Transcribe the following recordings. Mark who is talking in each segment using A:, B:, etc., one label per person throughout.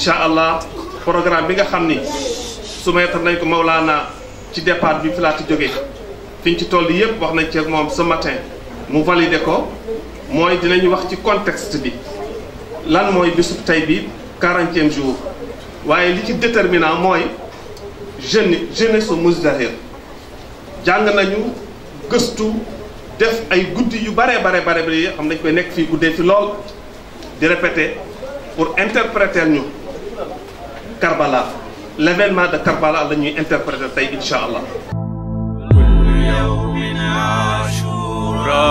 A: incha allah programme bi nga xam ni soumettre nañ ko Maulana ci départ bi fi laa ci jógee fiñ ci toll yëpp wax nañ ci ak moom ce matin mu validé ko mooy dinañu wax ci contexte bi lan mooy bisub tey bi 40e jour waaye li ci déterminant mooy jeunesse su Mousdahir jàng nañu gëstu def ay guddi yu bare bi xam nañ koy nekk fii guddee fi lool di répéter pour interpréter ñu Karbala l'événement de Karbala la ñuy interpréter tey incha allah.
B: kullu yawmin ashura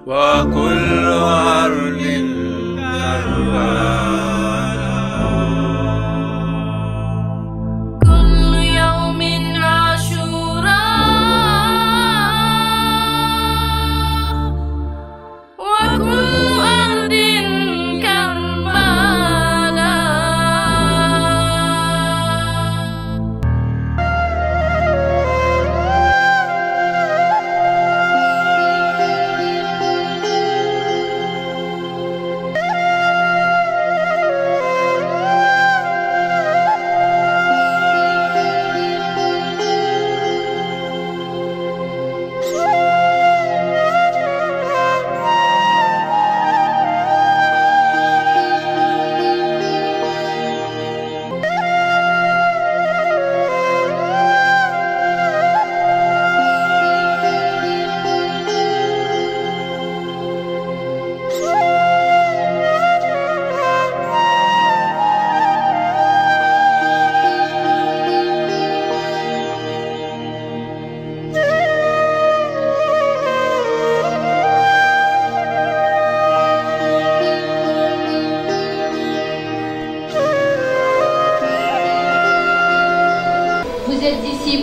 B: wa kullu ardin Karbala.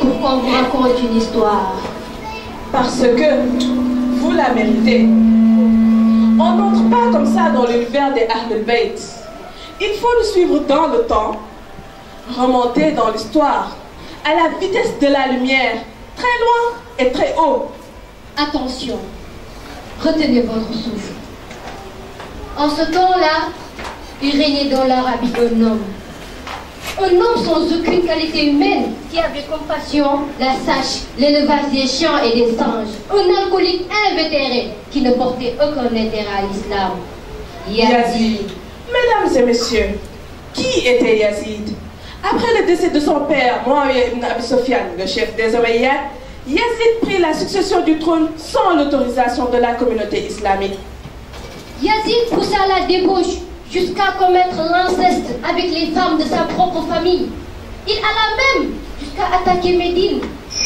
C: Pour qu'on vous raconte une histoire.
D: Parce que vous la méritez. On n'entre pas comme ça dans l'univers des Ahlul Bayt. Il faut le suivre dans le temps, remonter dans l'histoire, à la vitesse de la lumière, très loin et très haut.
C: Attention, retenez votre souffle. En ce temps-là, il régnait dans l'Arabie un homme. Un homme sans aucune qualité humaine qui avait compassion, la sâche, l'élevage des chiens et des singes. Un alcoolique invétéré qui ne portait aucun intérêt à l'islam. Yazid.
D: Mesdames et messieurs, qui était Yazid? Après le décès de son père, Muawiyah ibn Abi Sufyan, le chef des Omeyyades, Yazid prit la succession du trône sans l'autorisation de la communauté islamique.
C: Yazid poussa la débauche jusqu'à commettre l'inceste avec les femmes de sa propre famille. Il alla même jusqu'à attaquer Médine,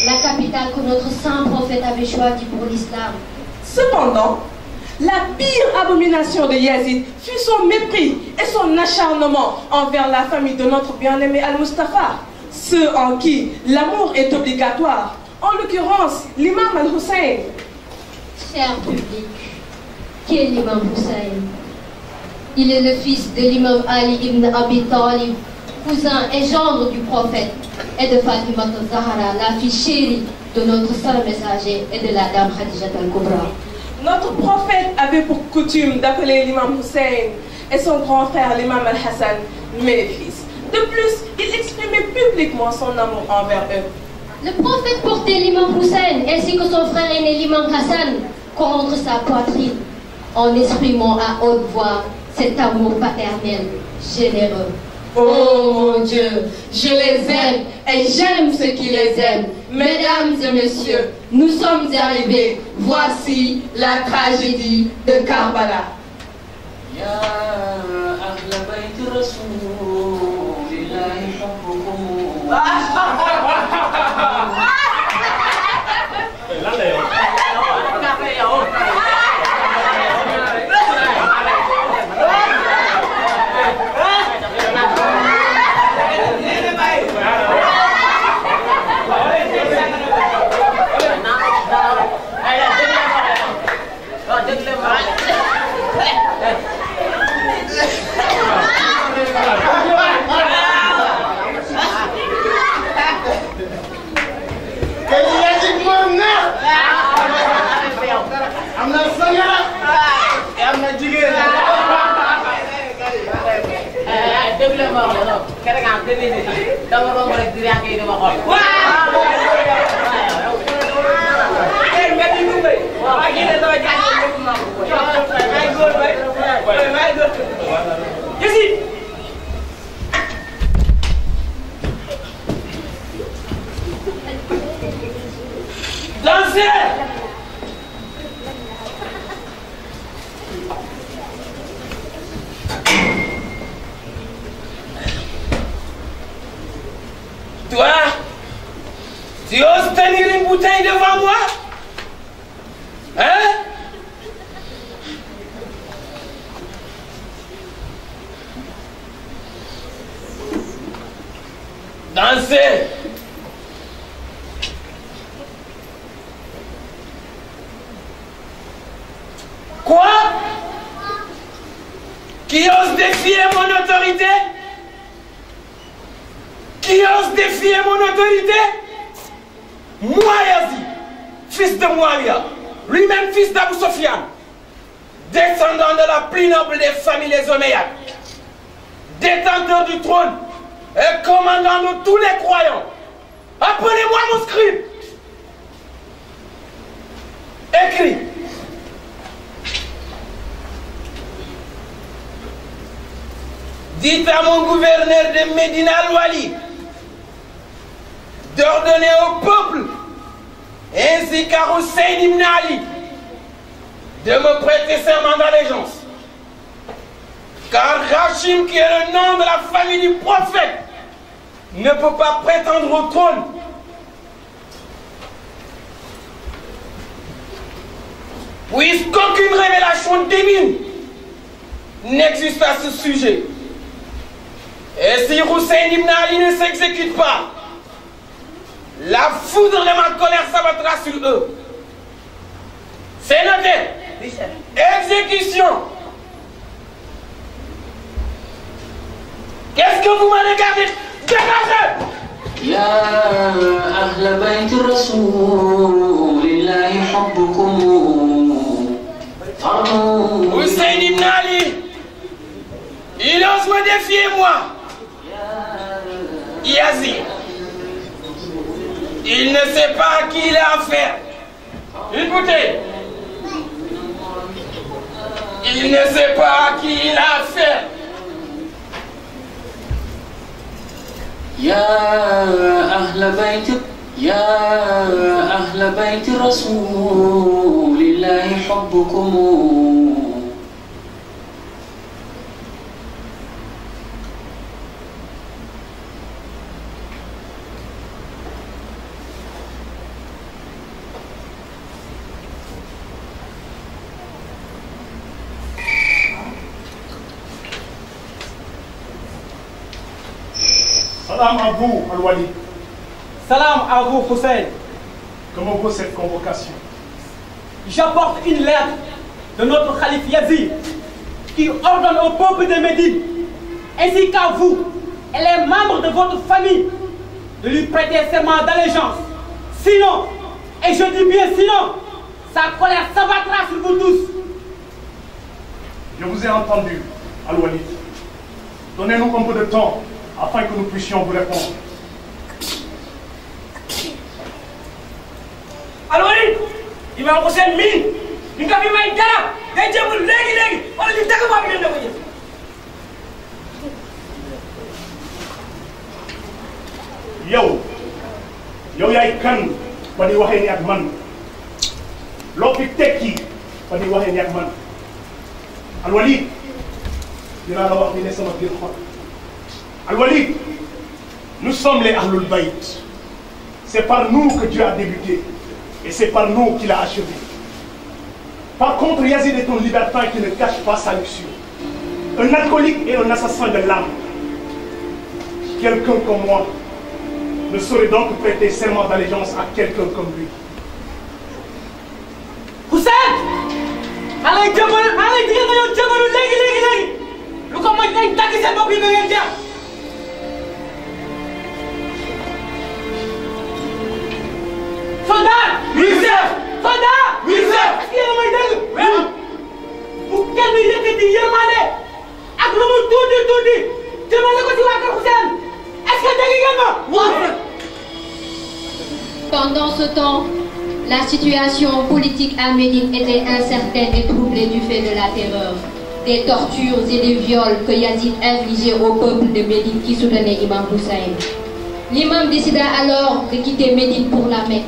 C: la capitale que notre saint prophète avait choisie pour l'islam.
D: Cependant, la pire abomination de Yazid fut son mépris et son acharnement envers la famille de notre bien-aimé Al-Mustafa, ceux en qui l'amour est obligatoire, en l'occurrence l'imam Al-Hussein.
C: Cher public, qui est l'imam Hussein? Il est le fils de l'imam Ali ibn Abi Talib, cousin et gendre du prophète, et de Fatima al-Zahra, la fille chérie de notre saint messager et de la dame Khadija al-Kubra.
D: Notre prophète avait pour coutume d'appeler l'imam Hussein et son grand frère l'imam Al-Hassan mes fils. De plus, il exprimait publiquement son amour envers eux.
C: Le prophète portait l'imam Hussein ainsi que son frère aîné l'imam Hassan contre sa poitrine, en exprimant à haute voix cet amour paternel, généreux.
E: Oh mon Dieu, je les aime et j'aime ceux qui les aiment. Mesdames et messieurs, nous sommes arrivés. Voici la tragédie de Karbala. Ya Ahla Bayt Rasulillahi hubbukum.
B: Hey!
F: dama romb rek di yàq yi dama xool.
G: Toi, tu oses tenir une bouteille devant moi? Hein? Danser. Quoi? Qui ose défier mon autorité? Qui ose défier mon autorité? Moi, Yazid, fils de Muawiyah, lui-même fils d'Abu Sofyan, descendant de la plus noble des familles les Omeyyades, détenteur du trône et commandant de tous les croyants. Appelez-moi mon scribe. Écris. Dites à mon gouverneur de Médina al-Wali d'ordonner au peuple ainsi qu'à Hussein ibn Ali de me prêter serment d'allégeance. Car Hachim, qui est le nom de la famille du prophète, ne peut pas prétendre au trône. Puisqu'aucune révélation divine n'existe à ce sujet. Et si Hussein ibn Ali ne s'exécute pas, la foudre de ma colère s'abattra sur eux. C'est noté. Exécution. Qu'est-ce que vous m'avez gardé? Dégagez!
H: يا أهل بيت رسول الله حبكم فرض.
G: Hussein ibn Ali, il ose me défier moi. Yazid, il ne sait pas à qui il a affaire. Une bouteille. Il ne sait pas à qui il a affaire.
H: يا أهل بيت رسول الله حبكم
I: Salam à vous, Al-Wali.
J: Salam à vous, Hussein.
I: Comment vaut cette convocation?
J: J'apporte une lettre de notre calife Yazid qui ordonne au peuple de Médine, ainsi qu'à vous et les membres de votre famille, de lui prêter serment d'allégeance. Sinon, et je dis bien sinon, sa colère s'abattra sur vous tous.
I: Je vous ai entendu, Al-Wali. Donnez-nous un peu de temps afin que nous puissions vous répondre.
G: Al-Wali, Imam Hussein mii ñu nga fi may dara day jébul léegi wala ñu dëgg boobu ngeen ko jëf.
I: yow yaay kan ba di waxee ni ak man loo fi tekki ba di waxee ni ak man Al-Wali dinaa la wax ni ne sama biir xol Al-Wali, nous sommes les Ahlul Bayt. C'est par nous que Dieu a débuté et c'est par nous qu'il a achevé. Par contre, Yazid est un libertin qui ne cache pas sa luxure. Un alcoolique et un assassin de l'âme. Quelqu'un comme moi ne saurait donc prêter serment d'allégeance à quelqu'un comme lui.
J: Hussein! Allez, léegi. Lu ko moj nañ tàgg seen bopp yi ba ngeen jaar. Soldat! Oui, chef! Soldat! Oui, chef! Est-ce que yéen a may dégg? Oui. Bu kenn yëkkati yërmande ak lu mu tuuti jëmale ko ci waa kër Hussein
C: Pendant ce temps, la situation politique à Médine était incertaine et troublée du fait de la terreur, des tortures et des viols que Yazid infligeait au peuple de Médine qui soutenait Imam Hussein. L'imam décida alors de quitter Médine pour la Mecque.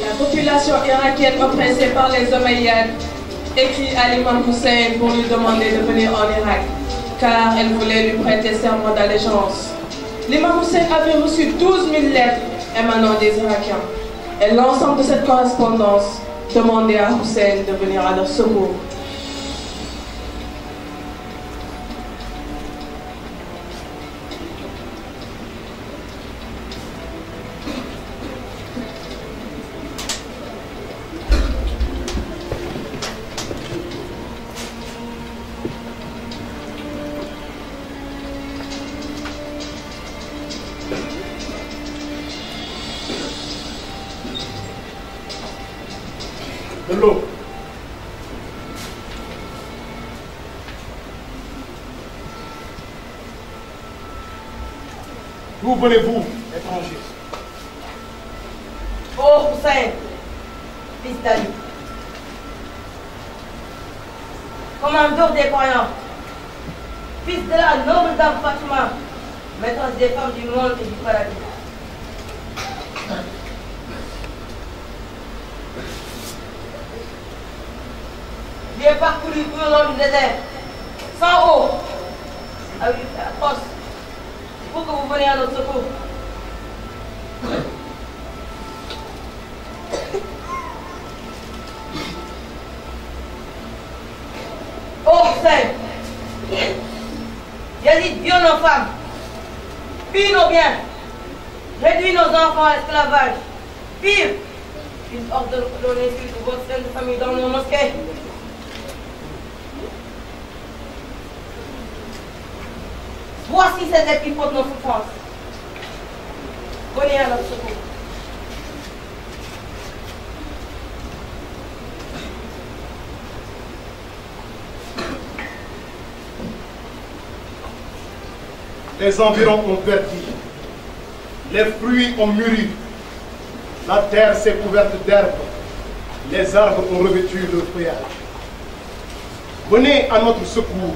D: La population irakienne oppressée par les Omeyyades écrit à l'imam Hussein pour lui demander de venir en Irak, car elle voulait lui prêter serment d'allégeance. L'imam Hussein avait reçu 12 000 lettres émanant des Irakiens, et l'ensemble de cette correspondance demandait à Hussein de venir à leur secours.
I: De l'eau. D'où venez-vous, étrangers?
F: Oh Hussein, fils d'Ali, commandeur des croyants, fils de la noble dame Fatima, maîtresse des femmes du monde et du paradis. J'ai parcouru tout le long du désert, sans eau, avec la force, pour que vous veniez à notre secours. Oh Hussein, Yazid viole nos femmes, pille nos biens, réduit nos enfants à l'esclavage. Pire, il ordonne que l'on insulte votre sainte famille dans nos mosquées. Voici ces lettres qui portent nos souffrances. Venez à notre secours.
I: Les environs ont verdi, les fruits ont mûri, la terre s'est couverte d'herbes, les arbres ont revêtu leur feuillage. Venez à notre secours,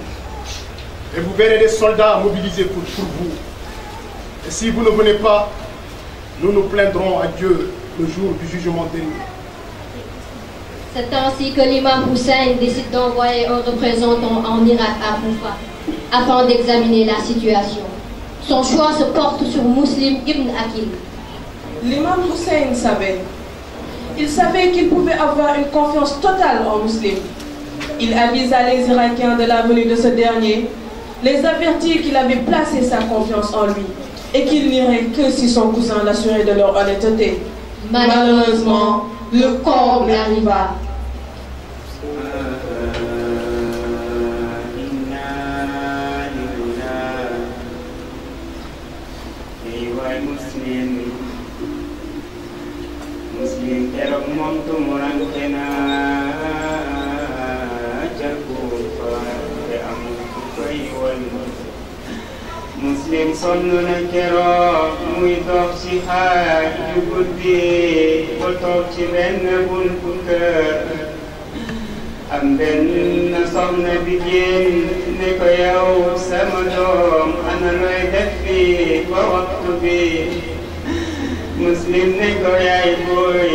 I: et vous verrez des soldats mobilisés pour vous. Et si vous ne venez pas, nous nous plaindrons à Dieu le jour du jugement dernier.
C: C'est ainsi que l'imam Hussein décide d'envoyer un représentant en Irak à Koufa, afin d'examiner la situation. Son choix se porte sur Muslim ibn Aqil.
D: L'imam Hussein savait. Il savait qu'il pouvait avoir une confiance totale en Muslim. Il avisa les Irakiens de la venue de ce dernier, les avertit qu'il avait placé sa confiance en lui et qu'il n'irait que si son cousin l'assurait de leur honnêteté. Malheureusement, le comble arriva.
K: Muslim keroog moom tumuranke na ca Kuufa te amul ku koy wallu. Muslim sonn na keroog muy dox ci xaaj yu guddi ba toog ci benn buntu kër. Am benn soxna bi génn ne ko yow sama doom ana looy def fii ba waxtu bi. Muslim ne ko yaay booy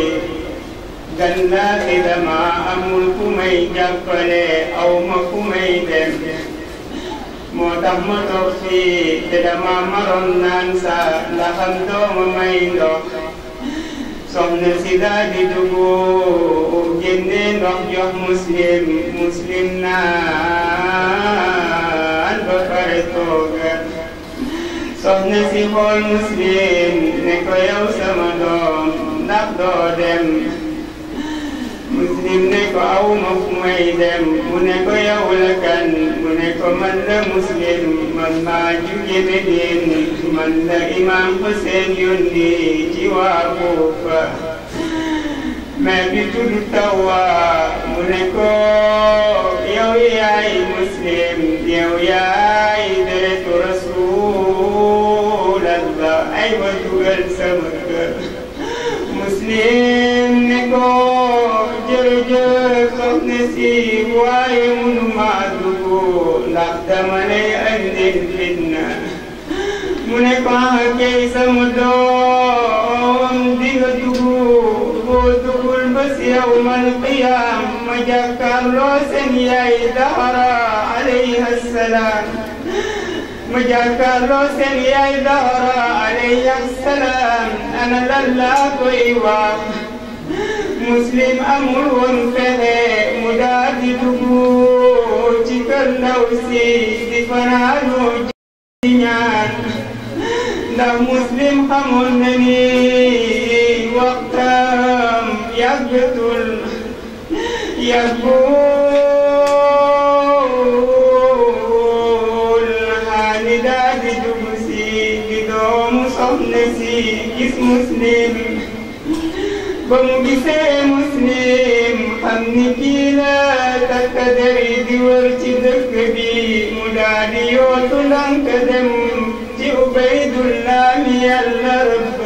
K: gannaaw bi dama amul ku may jàppale aw ma ku may dem moo tax ma toog fii te dama maroon naan sa ndaxam dooma may ndox soxna si daal di dugg génne ndox jox Muslim naan ba pare tooga soxna si xool Muslim ne ko yow sama doom ndax doo dem Muslim ne ko aw ma fu may dem mu ne ko yow la kan mu ne ko man la Muslim man maa jóge Medine man la Imam Hussein yónni ci waa Kuufa mais bi tudd Tawa mu ne ko yow yaay Muslim yow yaay deretu Rasul ay ba dugal sama kër si waaye mënuma dugg ndax dama lay andil fitna mu ne ko kay sama doom di nga dugg boo duggul ba si yawmal qiyaam ma jàkkaarloo seen yaay Dahra alayha salaam ma jàkkaarloo seen yaay Dahra alayha salaam ana lan laa koy wax Muslim amul woon fexe mu daal di dugg ci kër ndaw si di fanaanoo ci ñaan ndax Muslim xamoon na ni waxtam yàggatul xaani daal di dugg si di doomu soxna si gis Muslim ba mu gisee Muslim xam ni kii la takk der yi di wër ci dëkk bi mu daal di yootu ndànk dem ci Ubaydullah mi Yàlla rëbb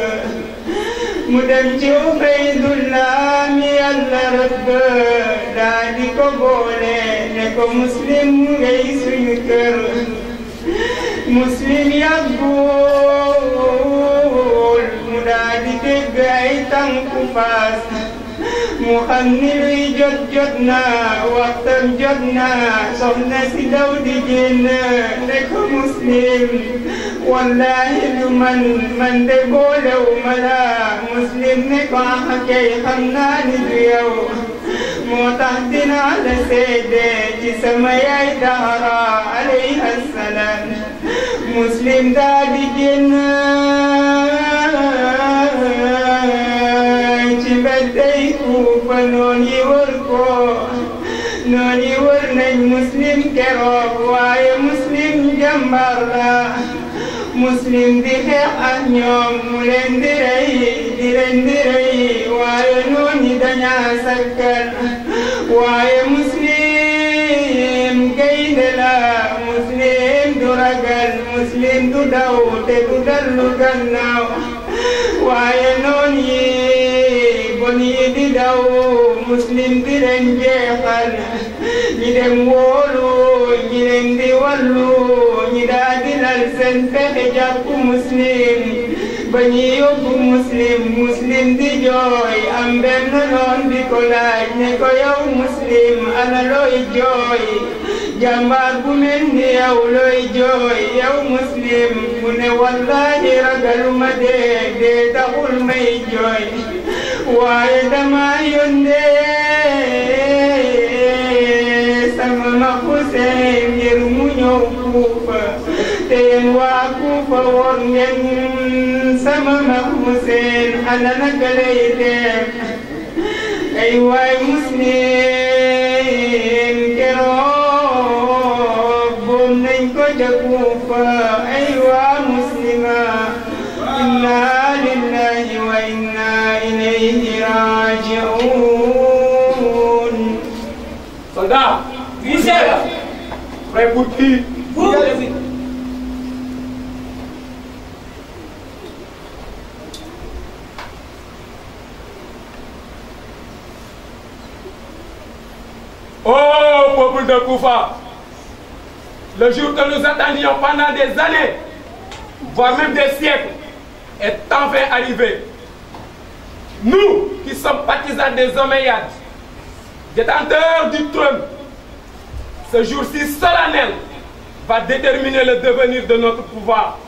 K: mu dem ci Ubaydullah mi Yàlla rëbb daal di ko boole ne ko Muslim ngay suñu kër Muslim yàggul mu daal di dégg ay tànku faas mu xam ni luy jot na waxtam jot na soxna si daw di génn ne ko Muslim wallahi du man de boolewu ma la Muslim ne ko kay xam naa ni du yow moo tax dinaa la seede ci sama yaay Dahra alayha salaam Muslim daal di génn ci mbedday Kuufa noon yi wër ko noon yi wër nañ Muslim keroog waaye Muslim jàmbaar la Muslim di xeex ak ñoom mu leen di rey waaye noon yi dañaa sakkan waaye Muslim gaynde la Muslim du ragal Muslim du daw te du dellu gannaaw waaye noon yi bon yi di daw Muslim di leen jeexal ñi dem wóolu ñi leen di wallu ñi daa di lal seen pexe jàpp Muslim ba ñi yóbbu Muslim di jooy am benn noon di ko laaj ne ko yow Muslim ana looy jooy jàmbaar bu mel ni yow looy jooy yow Muslim mu ne wallahi ragaluma dee taxul may jooy waaye dama yónnee sama mag Hussein ngir mu ñëw Kuufa te yéen waa Kuufa woon ngeen sama mag Hussein ana naka lay def ay waay Muslim keroog boom nañ ko ca Kuufa ay waa muslima inna lillahi wa inna ilayhi raji'un.
G: Soldat, visez, prêt pour qui? Vous. Oh, peuple de Koufa, le jour que nous attendions pendant des années, voire même des siècles, est enfin arrivé. Nous, qui sommes partisans des Omeyyades, détenteurs du trône, ce jour-ci solennel va déterminer le devenir de notre pouvoir.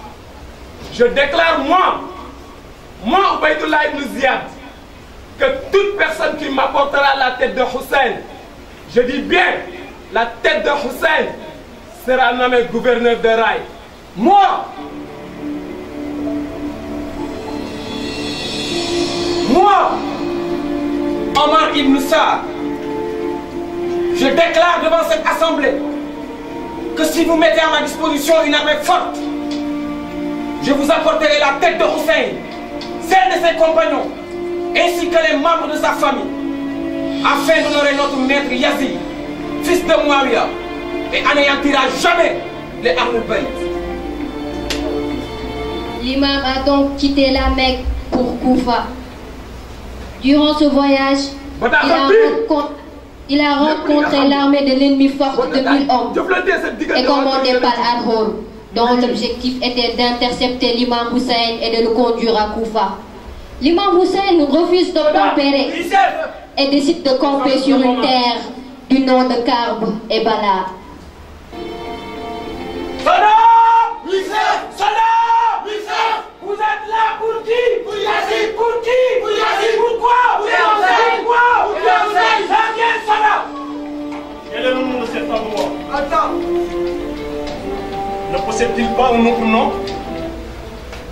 G: Je déclare, moi, Ubaydullah ibn Ziyad, que toute personne qui m'apportera la tête de Hussein, je dis bien, la tête de Hussein sera nommé gouverneur de Raï. Moi, Omar ibn Saad, je déclare devant cette assemblée que si vous mettez à ma disposition une armée forte, je vous apporterai la tête de Hussein, celle de ses compagnons, ainsi que les membres de sa famille, afin d'honorer notre maître Yazid, fils de Muawiyah, et anéantira jamais les Ahlul Bayt.
C: L'imam a donc quitté la Mecque pour Koufa. Durant ce voyage, Il a rencontré l'armée de l'ennemi forte de 1000 hommes et commandée par Al-Hol, dont l'objectif était d'intercepter l'imam Hussein et de le conduire à Koufa. L'imam Hussein refuse d'obtempérer et décide de camper sur une terre du nom de Karb et Bala.
G: Vous êtes là pour qui? Pour Yazid. Pour qui? Pour Yazid. Pourquoi? Pour Hussein. Pourquoi? Pour Hussein. C'est bien cela.
I: Quel est le nom de cet endroit?
G: Attends.
I: Ne possède-t-il pas un autre nom?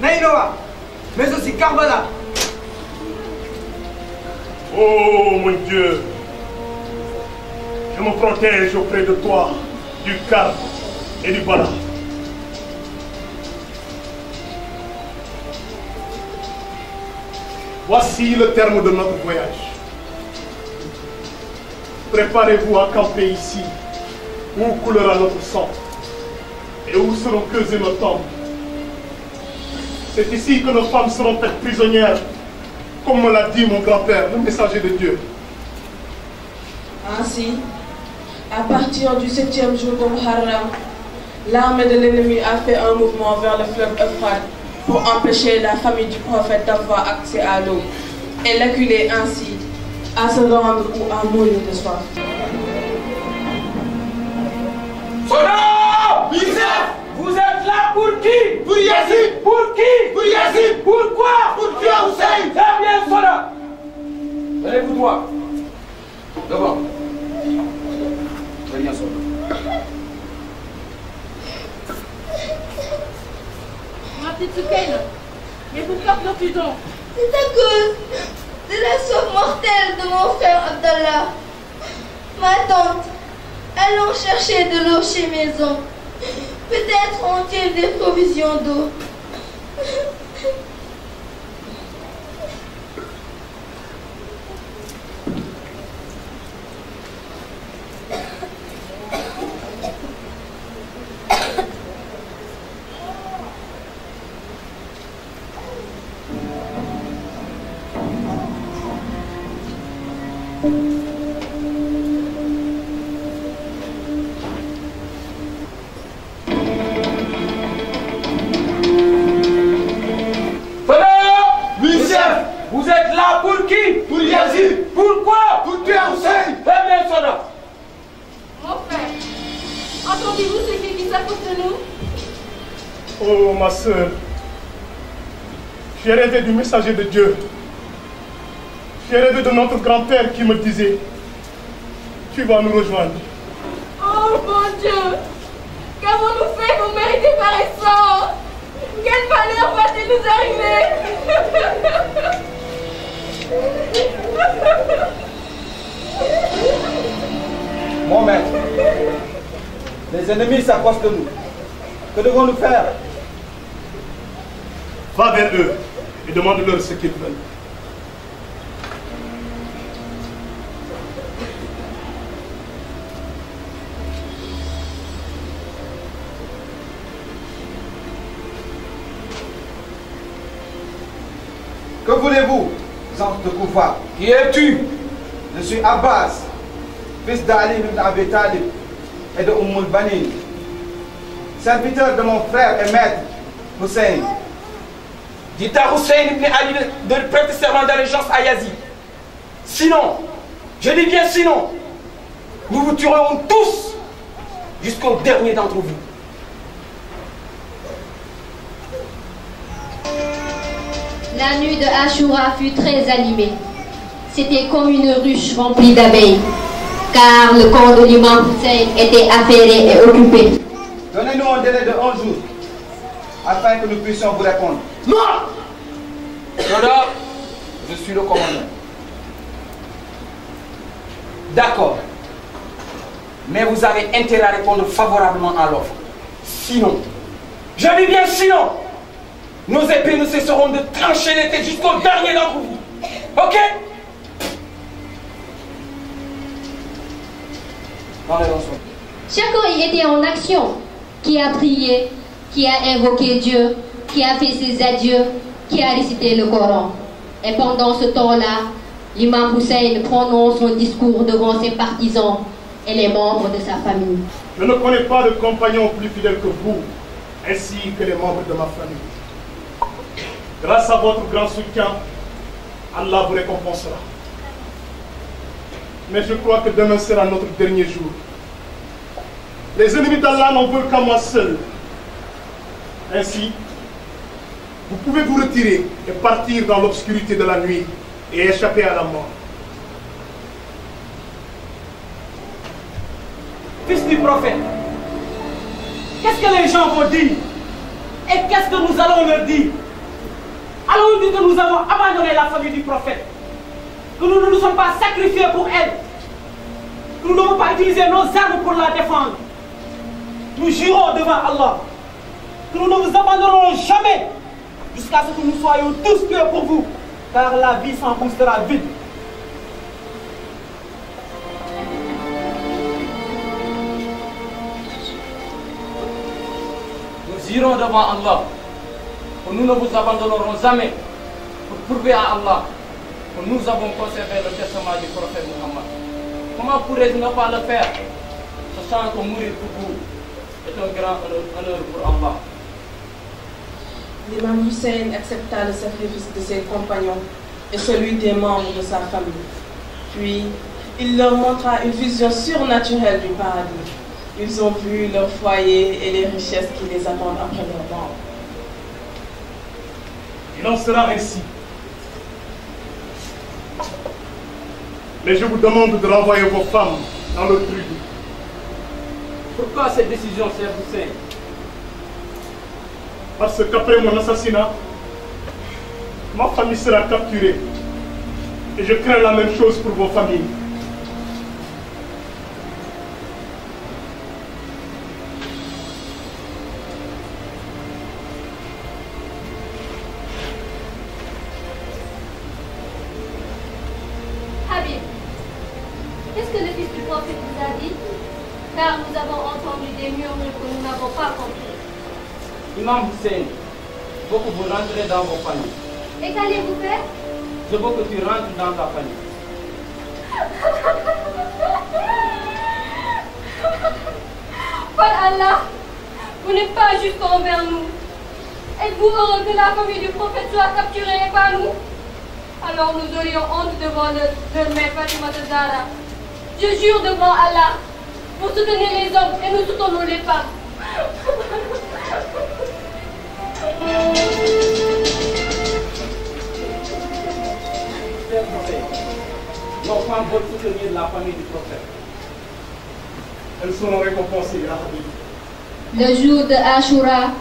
G: Naïnoa, mais aussi Karbala.
I: Oh mon Dieu, je me protège auprès de toi du Karb et du Bala. Voici le terme de notre voyage. Préparez-vous à camper ici, où coulera notre sang et où seront creusés nos tombes. C'est ici que nos femmes seront faites prisonnières, comme me l'a dit mon grand-père, le messager de Dieu.
D: Ainsi, à partir du 7e jour de Muharram, l'armée de l'ennemi a fait un mouvement vers le fleuve Euphrate pour empêcher la famille du prophète d'avoir accès à l'eau et l'acculer ainsi à se rendre ou à mourir de soif.
G: Soda! Vous êtes là pour qui? Pour Yazid. Pour qui? Pour Yazid. Pourquoi? Pour tuer Hussein. C'est bien, Soda. Lève-vous droit. Devant. Très bien, Soda.
E: Ma petite Soukaine, mais pourquoi pleures-tu donc?
L: C'est à cause de la soif mortelle de mon frère Abdallah. Ma tante, allons chercher de l'eau chez Maison. Peut-être ont-ils des provisions d'eau.
G: Vous êtes là pour qui? Pour Yazid. Pourquoi? Pour tuer Hussein. Très bien, Soda.
E: Mon frère, entendez-vous ce qui s'approche de nous?
I: Oh ma soeur, j'ai rêvé du messager de Dieu. J'ai rêvé de notre grand-père qui me disait, tu vas nous rejoindre.
E: Oh mon Dieu, qu'avons-nous fait pour mériter pareil sort? Quel malheur va-t-il nous arriver?
G: Mon maître, les ennemis s'approchent de nous. Que devons-nous faire?
I: Va vers eux et demande-leur ce qu'ils veulent.
G: Que voulez-vous, gens de Koufa? Qui es-tu? Je suis Abbas, fils d'Ali ibn Abi Talib et de Umm al-Banin, serviteur de mon frère et maître, Hussein. Dites à Hussein ibn Ali de prêter serment d'allégeance à Yazid. Sinon, je dis bien sinon, nous vous tuerons tous jusqu'au dernier d'entre vous.
C: La nuit de Ashura fut très animée. C'était comme une ruche remplie d'abeilles, car le corps de l'imam Hussein était affairé et occupé.
G: Donnez-nous un délai de 11 jours, afin que nous puissions vous répondre. Non! Soda, je suis le commandant. D'accord. Mais vous avez intérêt à répondre favorablement à l'offre. Sinon, je dis bien sinon, nos épées ne cesseront de trancher les têtes jusqu'au dernier d'entre vous. Ok?
C: Chacun y était en action. Qui a prié, qui a invoqué Dieu, qui a fait ses adieux, qui a récité le Coran. Et pendant ce temps-là, l'imam Hussein prononce son discours devant ses partisans et les membres de sa famille.
I: Je ne connais pas de compagnon plus fidèle que vous, ainsi que les membres de ma famille. Grâce à votre grand soutien, Allah vous récompensera. Mais je crois que demain sera notre dernier jour. Les ennemis d'Allah n'en veulent qu'à moi seul. Ainsi, vous pouvez vous retirer et partir dans l'obscurité de la nuit et échapper à la mort.
J: Fils du prophète, qu'est-ce que les gens vont dire? Et qu'est-ce que nous allons leur dire? Allons dire que nous avons abandonné la famille du prophète, que nous ne nous sommes pas sacrifiés pour elle, que nous n'avons pas utilisé nos armes pour la défendre. Nous jurons devant Allah que nous ne vous abandonnerons jamais jusqu'à ce que nous soyons tous tués pour vous, car la vie sans vous sera vide.
M: Nous irons devant Allah, que nous ne vous abandonnerons jamais pour prouver à Allah que nous avons conservé le testament du prophète Muhammad. Comment pourrais-je ne pas le faire, sachant que mourir pour vous est un grand honneur pour Allah?
D: L'imam Hussein accepta le sacrifice de ses compagnons et celui des membres de sa famille. Puis, il leur montra une vision surnaturelle du paradis. Ils ont vu leur foyer et les richesses qui les attendent après leur mort.
I: Il en sera ainsi. Mais je vous demande de renvoyer vos femmes dans le tribu.
M: Pourquoi cette décision, Cheikh Hussein?
I: Parce qu'après mon assassinat, ma famille sera capturée. Et je crains la même chose pour vos familles.
C: Habib, qu'est-ce que le fils du prophète vous a dit? Car nous avons entendu des murmures que nous n'avons pas compris.
M: Imam Hussein, je veux que vous rentrez dans vos familles.
C: Et qu'allez-vous faire?
M: Je veux que tu rentres dans ta famille.
C: Par Allah, vous n'êtes pas juste envers nous. Êtes-vous heureux que la famille du prophète soit capturée et pas nous? Alors nous aurions honte devant leur mère Fatima de Zahra. Je jure devant Allah, vous soutenez les hommes et nous soutenons les femmes.
M: Nos femmes veulent soutenir la famille du prophète.
I: Elles seront récompensées, ya Habib.
C: Le jour de Ashura,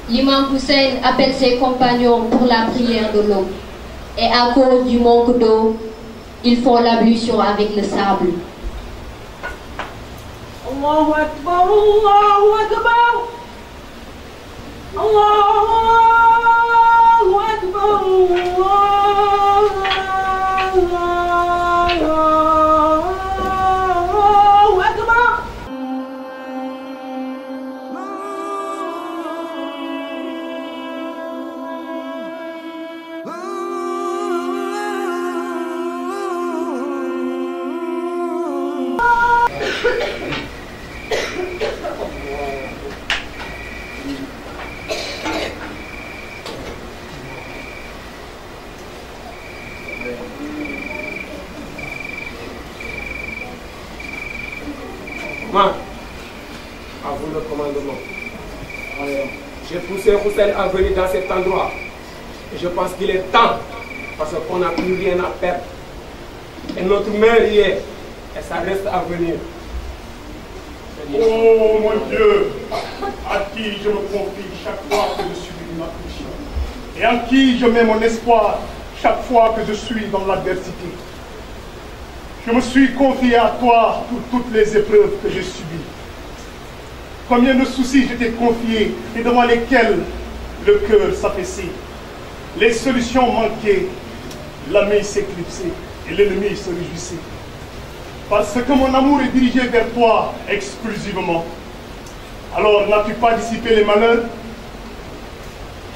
C: l'imam Hussein appelle ses compagnons pour la prière de l'eau. Et à cause du manque d'eau, ils font l'ablution avec le sable.
J: Allahu Akbar, Allahu Akbar. Allahu Akbar, Allahu Akbar.
G: Moi, à vous le commandement. J'ai poussé Hussein à venir dans cet endroit. Et je pense qu'il est temps, parce qu'on n'a plus rien à perdre. Et notre mère y est, et ça reste à venir.
I: Oh mon Dieu, à qui je me confie chaque fois que je subis une affliction. Et en qui je mets mon espoir chaque fois que je suis dans l'adversité. Je me suis confié à toi pour toutes les épreuves que j'ai subies. Combien de soucis je t'ai confiés et devant lesquels le cœur s'affaissait. Les solutions manquaient, l'ami s'éclipsait et l'ennemi se réjouissait. Parce que mon amour est dirigé vers toi exclusivement. Alors n'as-tu pas dissipé les malheurs?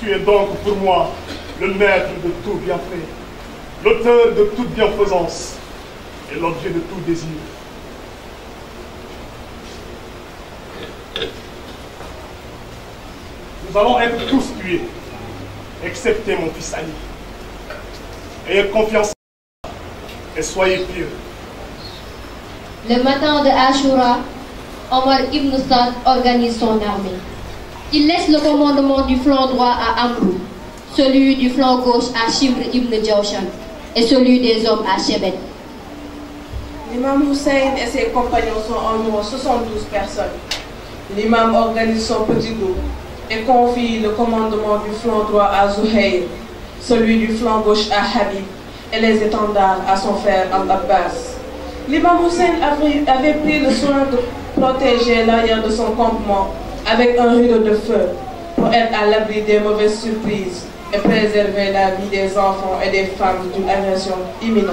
I: Tu es donc pour moi le maître de tout bienfait. l'auteur de toute bienfaisance et l'objet de tout désir. Nous allons être tous tués, excepté mon fils Ali. Ayez confiance et soyez pieux.
C: Le matin de Ashura, Omar ibn Saad organise son armée. Il laisse le commandement du flanc droit à Amrou, celui du flanc gauche à Shimr ibn Jawshan et celui des hommes à Shebet.
D: L'imam Hussein et ses compagnons sont environ 72 personnes. L'imam organise son petit groupe et confie le commandement du flanc droit à Zuhair, celui du flanc gauche à Habib et les étendards à son frère Al-Abbas. L'imam Hussein avait pris le soin de protéger l'arrière de son campement avec un rideau de feu pour être à l'abri des mauvaises surprises et préserver la vie des enfants et des femmes d'une agression imminente,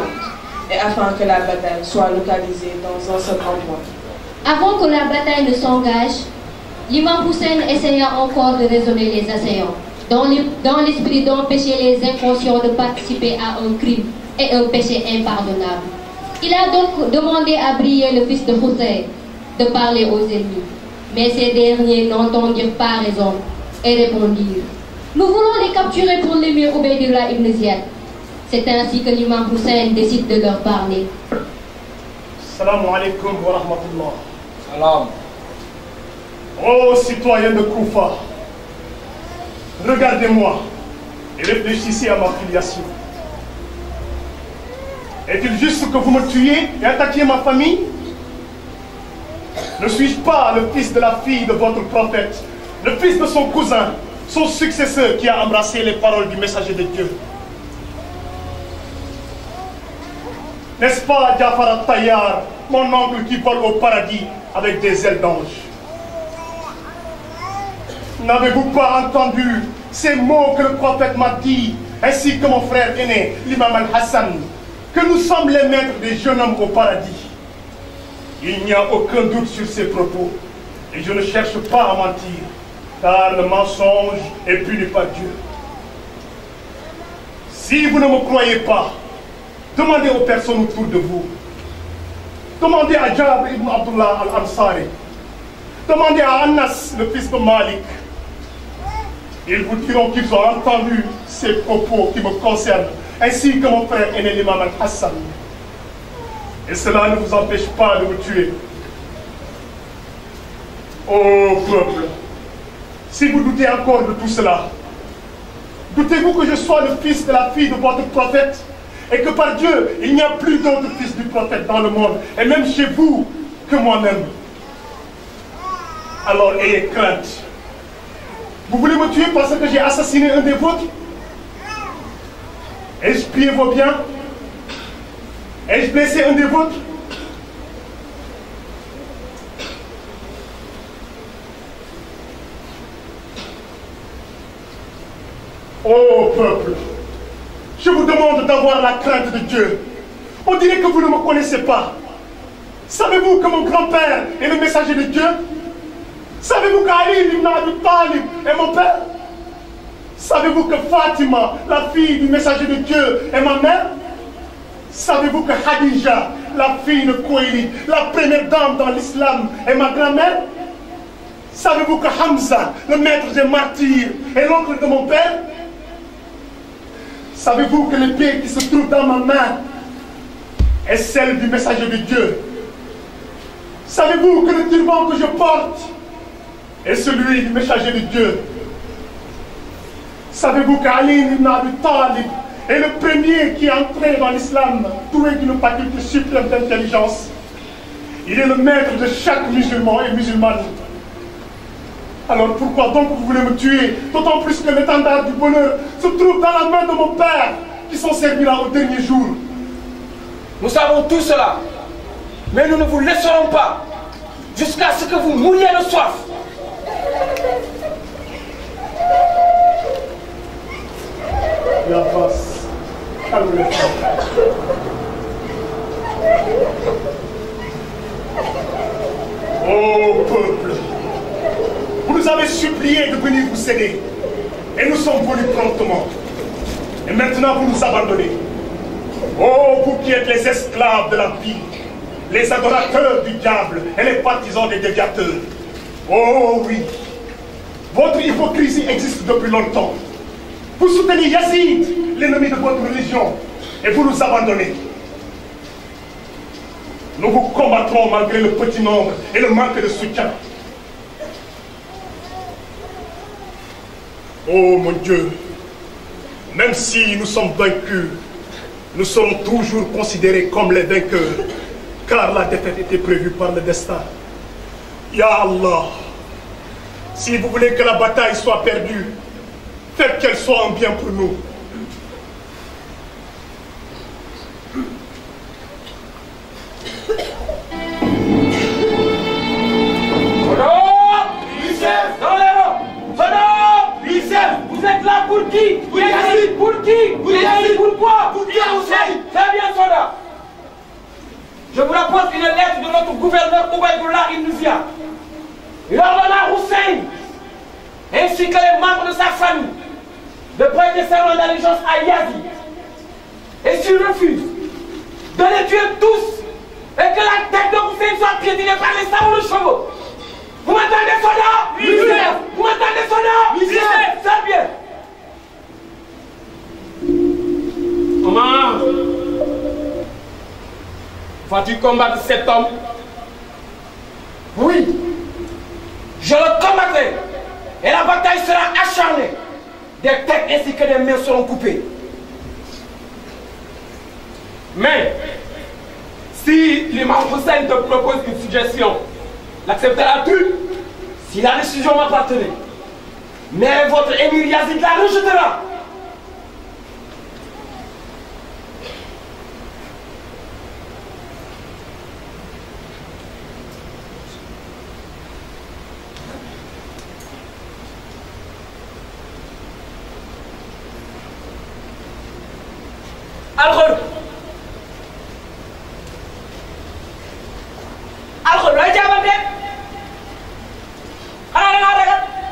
D: et afin que la bataille soit localisée dans un seul endroit.
C: Avant que la bataille ne s'engage, l'imam Hussein essaya encore de raisonner les assaillants, dans l'esprit d'empêcher les inconscients de participer à un crime et un péché impardonnable. Il a donc demandé à Briller, le fils de Hussein, de parler aux ennemis. Mais ces derniers n'entendirent pas raison et répondirent: nous voulons les capturer pour l'émir Ubaydullah ibn Ziyad. C'est ainsi que l'imam Hussein décide de leur parler.
I: Salam alaikum wa rahmatullah.
M: Salam.
I: Ô citoyens de Koufa, regardez-moi et réfléchissez à ma filiation. Est-il juste que vous me tuiez et attaquiez ma famille? Ne suis-je pas le fils de la fille de votre prophète, le fils de son cousin, son successeur qui a embrassé les paroles du messager de Dieu? N'est-ce pas Jafar al-Tayyar, mon oncle qui vole au paradis avec des ailes d'ange? N'avez-vous pas entendu ces mots que le prophète m'a dit, ainsi que mon frère aîné, l'imam al-Hassan, que nous sommes les maîtres des jeunes hommes au paradis? Il n'y a aucun doute sur ces propos, et je ne cherche pas à mentir, car le mensonge est puni par Dieu. Si vous ne me croyez pas, demandez aux personnes autour de vous. Demandez à Jabr ibn Abdullah al-Ansari. Demandez à Anas, le fils de Malik. Ils vous diront qu'ils ont entendu ces propos qui me concernent, ainsi que mon frère aîné l'imam al-Hassan. Et cela ne vous empêche pas de me tuer. Ô peuple, si vous doutez encore de tout cela, doutez-vous que je sois le fils de la fille de votre prophète et que par Dieu, il n'y a plus d'autres fils du prophète dans le monde, et même chez vous, que moi-même? Alors ayez crainte. Vous voulez me tuer parce que j'ai assassiné un des vôtres? Ai-je pillé vos biens? Ai-je blessé un des vôtres? Ô peuple, je vous demande d'avoir la crainte de Dieu. On dirait que vous ne me connaissez pas. Savez-vous que mon grand-père est le messager de Dieu? Savez-vous qu'Ali ibn Abi Talib est mon père? Savez-vous que Fatima, la fille du messager de Dieu, est ma mère? Savez-vous que Khadija, la fille de Khuwaylid, la première dame dans l'islam, est ma grand-mère? Savez-vous que Hamza, le maître des martyrs, est l'oncle de mon père? Savez-vous que l'épée qui se trouve dans ma main est celle du messager de Dieu? Savez-vous que le turban que je porte est celui du messager de Dieu? Savez-vous qu'Ali ibn Abi Talib est le premier qui est entré dans l'islam doué d'une faculté suprême d'intelligence? Il est le maître de chaque musulman et musulmane. Alors pourquoi donc vous voulez me tuer? D'autant plus que l'étendard du bonheur se trouve dans la main de mon père, qui s'en servira au dernier jour.
G: Nous savons tout cela, mais nous ne vous laisserons pas jusqu'à ce que vous mouriez de soif.
I: Yabas, calme-le. Ô peuple, vous nous avez supplié de venir vous céder, et nous sommes venus promptement. Et maintenant vous nous abandonnez. Oh, vous qui êtes les esclaves de la vie, les adorateurs du diable et les partisans des déviateurs. Oh oui, votre hypocrisie existe depuis longtemps. Vous soutenez Yazid, l'ennemi de votre religion, et vous nous abandonnez. Nous vous combattrons malgré le petit nombre et le manque de soutien. Oh mon Dieu, même si nous sommes vaincus, nous serons toujours considérés comme les vainqueurs, car la défaite était prévue par le destin. Ya Allah, si vous voulez que la bataille soit perdue, faites qu'elle soit un bien pour nous.
G: Vous êtes là pour qui? Vous êtes ici pour qui? Vous êtes ici pourquoi? Pour qui Hussein? Très bien, soldat. Je vous rapporte une lettre de notre gouverneur Oubaïdoullah Ibn Ziyad. Il ordonna à Hussein, ainsi que les membres de sa famille, de prêter serment d'allégeance à Yazid. Et s'ils refusent, de les tuer tous, et que la tête de Hussein soit piétinée par les sabots de chevaux. Vous m'entendez, soldats? Oui. Vous m'entendez, soldats? Oui. C'est bien. Omar, vas-tu combattre cet homme? Oui, je le combattrai. Et la bataille sera acharnée. Des têtes ainsi que des mains seront coupées. Mais, si l'imam Hussein te propose une suggestion, l'accepteras-tu? Si la décision m'appartenait. Mais votre émir Yazid la rejetera.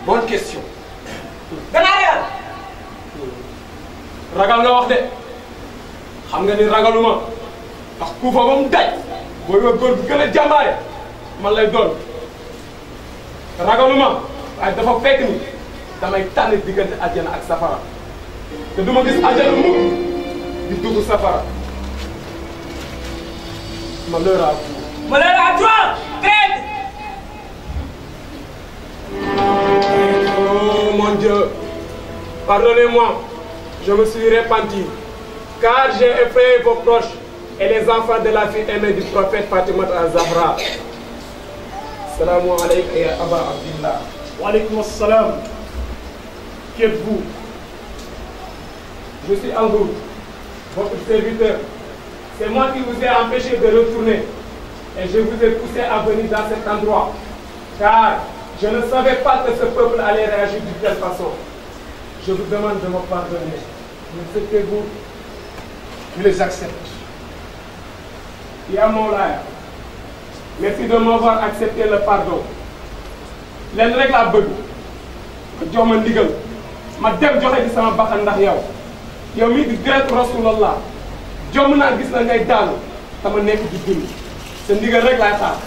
G: Bonne question. Ragal nga wax de xam nga ni ragaluma ndax ku fa ba mu daj booy wa góor bi gën a jàmbaare man lay doon ragaluma waaye dafa fekk ni damay tànn diggante àjjana ak safara te duma gis àjjana mukk di dugg safara. Malheur à vous. Malheur à toi, traître. Oh mon Dieu, pardonnez-moi, je me suis repenti, car j'ai effrayé vos proches et les enfants de la fille aimée du prophète Fatima al-Zahra. Salam alaykum ya Aba Abdillah.
I: Wa alaykum assalam. Qui êtes-vous?
G: Je suis Angour, votre serviteur. C'est moi qui vous ai empêché de retourner et je vous ai poussé à venir dans cet endroit, car je ne savais pas que ce peuple allait réagir de telle façon. Je vous demande de me pardonner. Acceptez-vous?
I: Je les accepte.
G: Ya Mawlaya, merci de m'avoir accepté le pardon. Len rek laa bëgg nga jox ma ndigal ma dem joxe ci sama bakkan ndax yow mii di deretu Rasulallah jomm naa gis na ngay daanu sama nekk di dund sa ndigal rek laay xaar.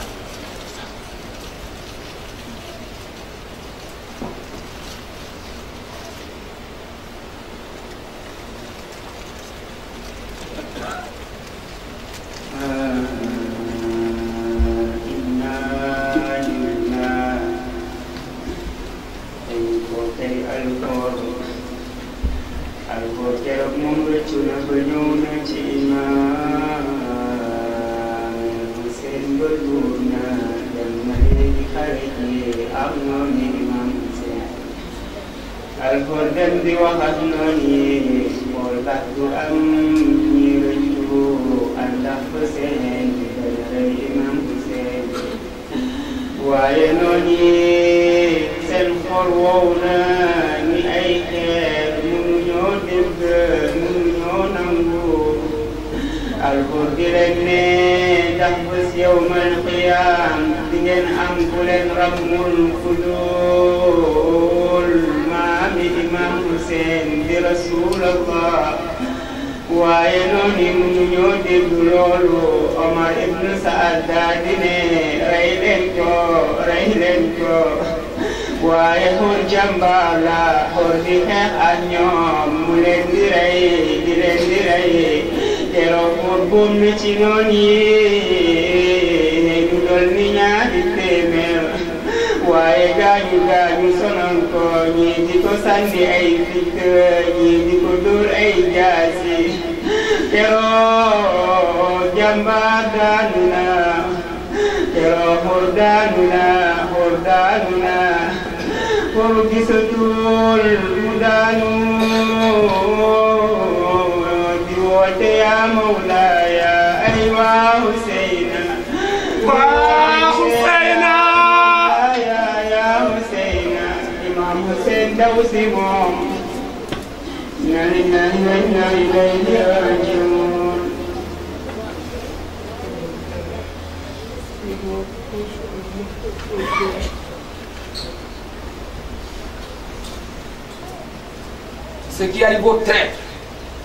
K: loolu Omar ibn Saad daal di ne rey leen ko waaye xur jàmbaar la xur di xeex ak ñoom mu leen di rey keroog xur buum na ci noon yi du dool ni ñaari téeméer waaye gaañu sonal ko ñii di ko sànni ay fikk ñii di ko dóor ay jaasi keroog jàmbaar daanu na keroog xur daanu na xur gisatul mu daanu di woote yaa mawlaaya ay waa Huseyna daw si moom inna lillahi wa inna ilayhi raji'un.
G: Ce qui arrive au traître.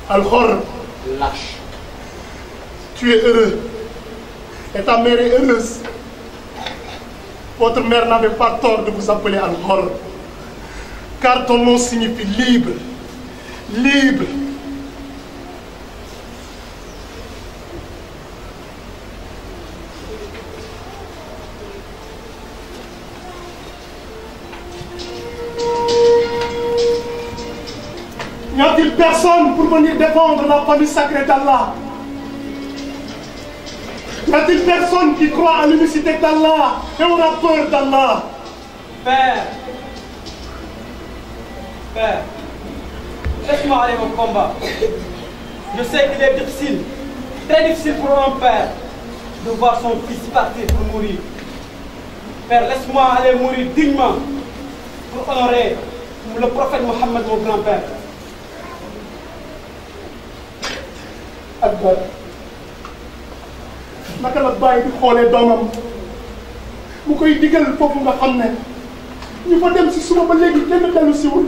I: Al-Khor,
G: lâche.
I: Tu es heureux et ta mère est heureuse. Votre mère n'avait pas tort de vous appeler Al-Khor. Car ton nom signifie libre. Libre. N'y a-t-il personne pour venir défendre la famille sacrée d'Allah? N'y a-t-il personne qui croit à l'unicité d'Allah et aura peur d'Allah?
J: Père, laisse-moi aller au combat. Je sais qu'il est difficile, très difficile pour un père de voir son fils partir pour mourir. Père, laisse-moi aller mourir dignement pour honorer le prophète Mohammed, mon grand-père.
I: Akbar naka la bàyyi di xoolee doomam mu koy digal foofu nga xam ne ñu fa dem si suba ba léegi kenn dellu siwul.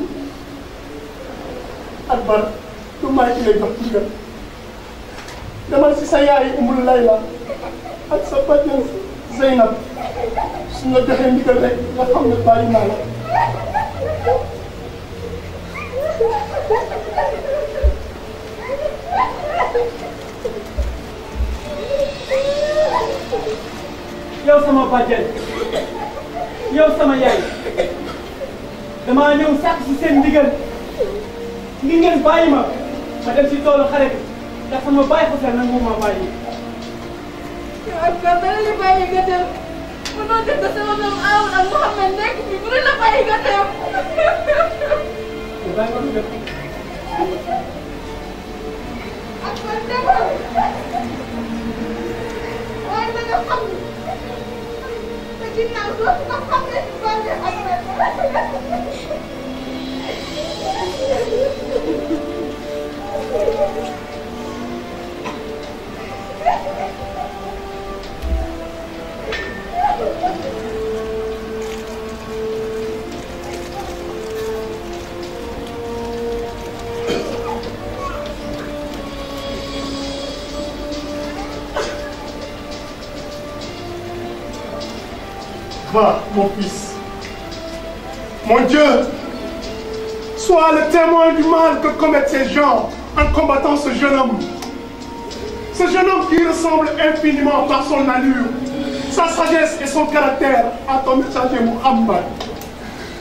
I: Akbar du may ki lay jox digal demal si sa yaay Umul Layla ak sa bàjjen Zeynab su nga joxee ndigal rek nga xam ne bàyyi naa la.
J: yow sama bàjjen yow sama yaay damaa ñëw sàkk si seen ndigal ngi ngeen bàyyi ma dem si toolu xare bi ndax sama bàyyi ko seen nangu ma bàyyi.
E: yow ak dana la bàyyi nga dem mënoo def ko sama doom Aawul ak Mouhamed nekk fi mënu la bàyyi nga dem. ak man demal waaye na nga xam ne ginnaaw dootu nga xam ne si bànne ak
I: Va, mon fils. Mon Dieu, sois le témoin du mal que commettent ces gens en combattant ce jeune homme. Ce jeune homme qui ressemble infiniment par son allure, sa sagesse et son caractère à ton messager Muhammad.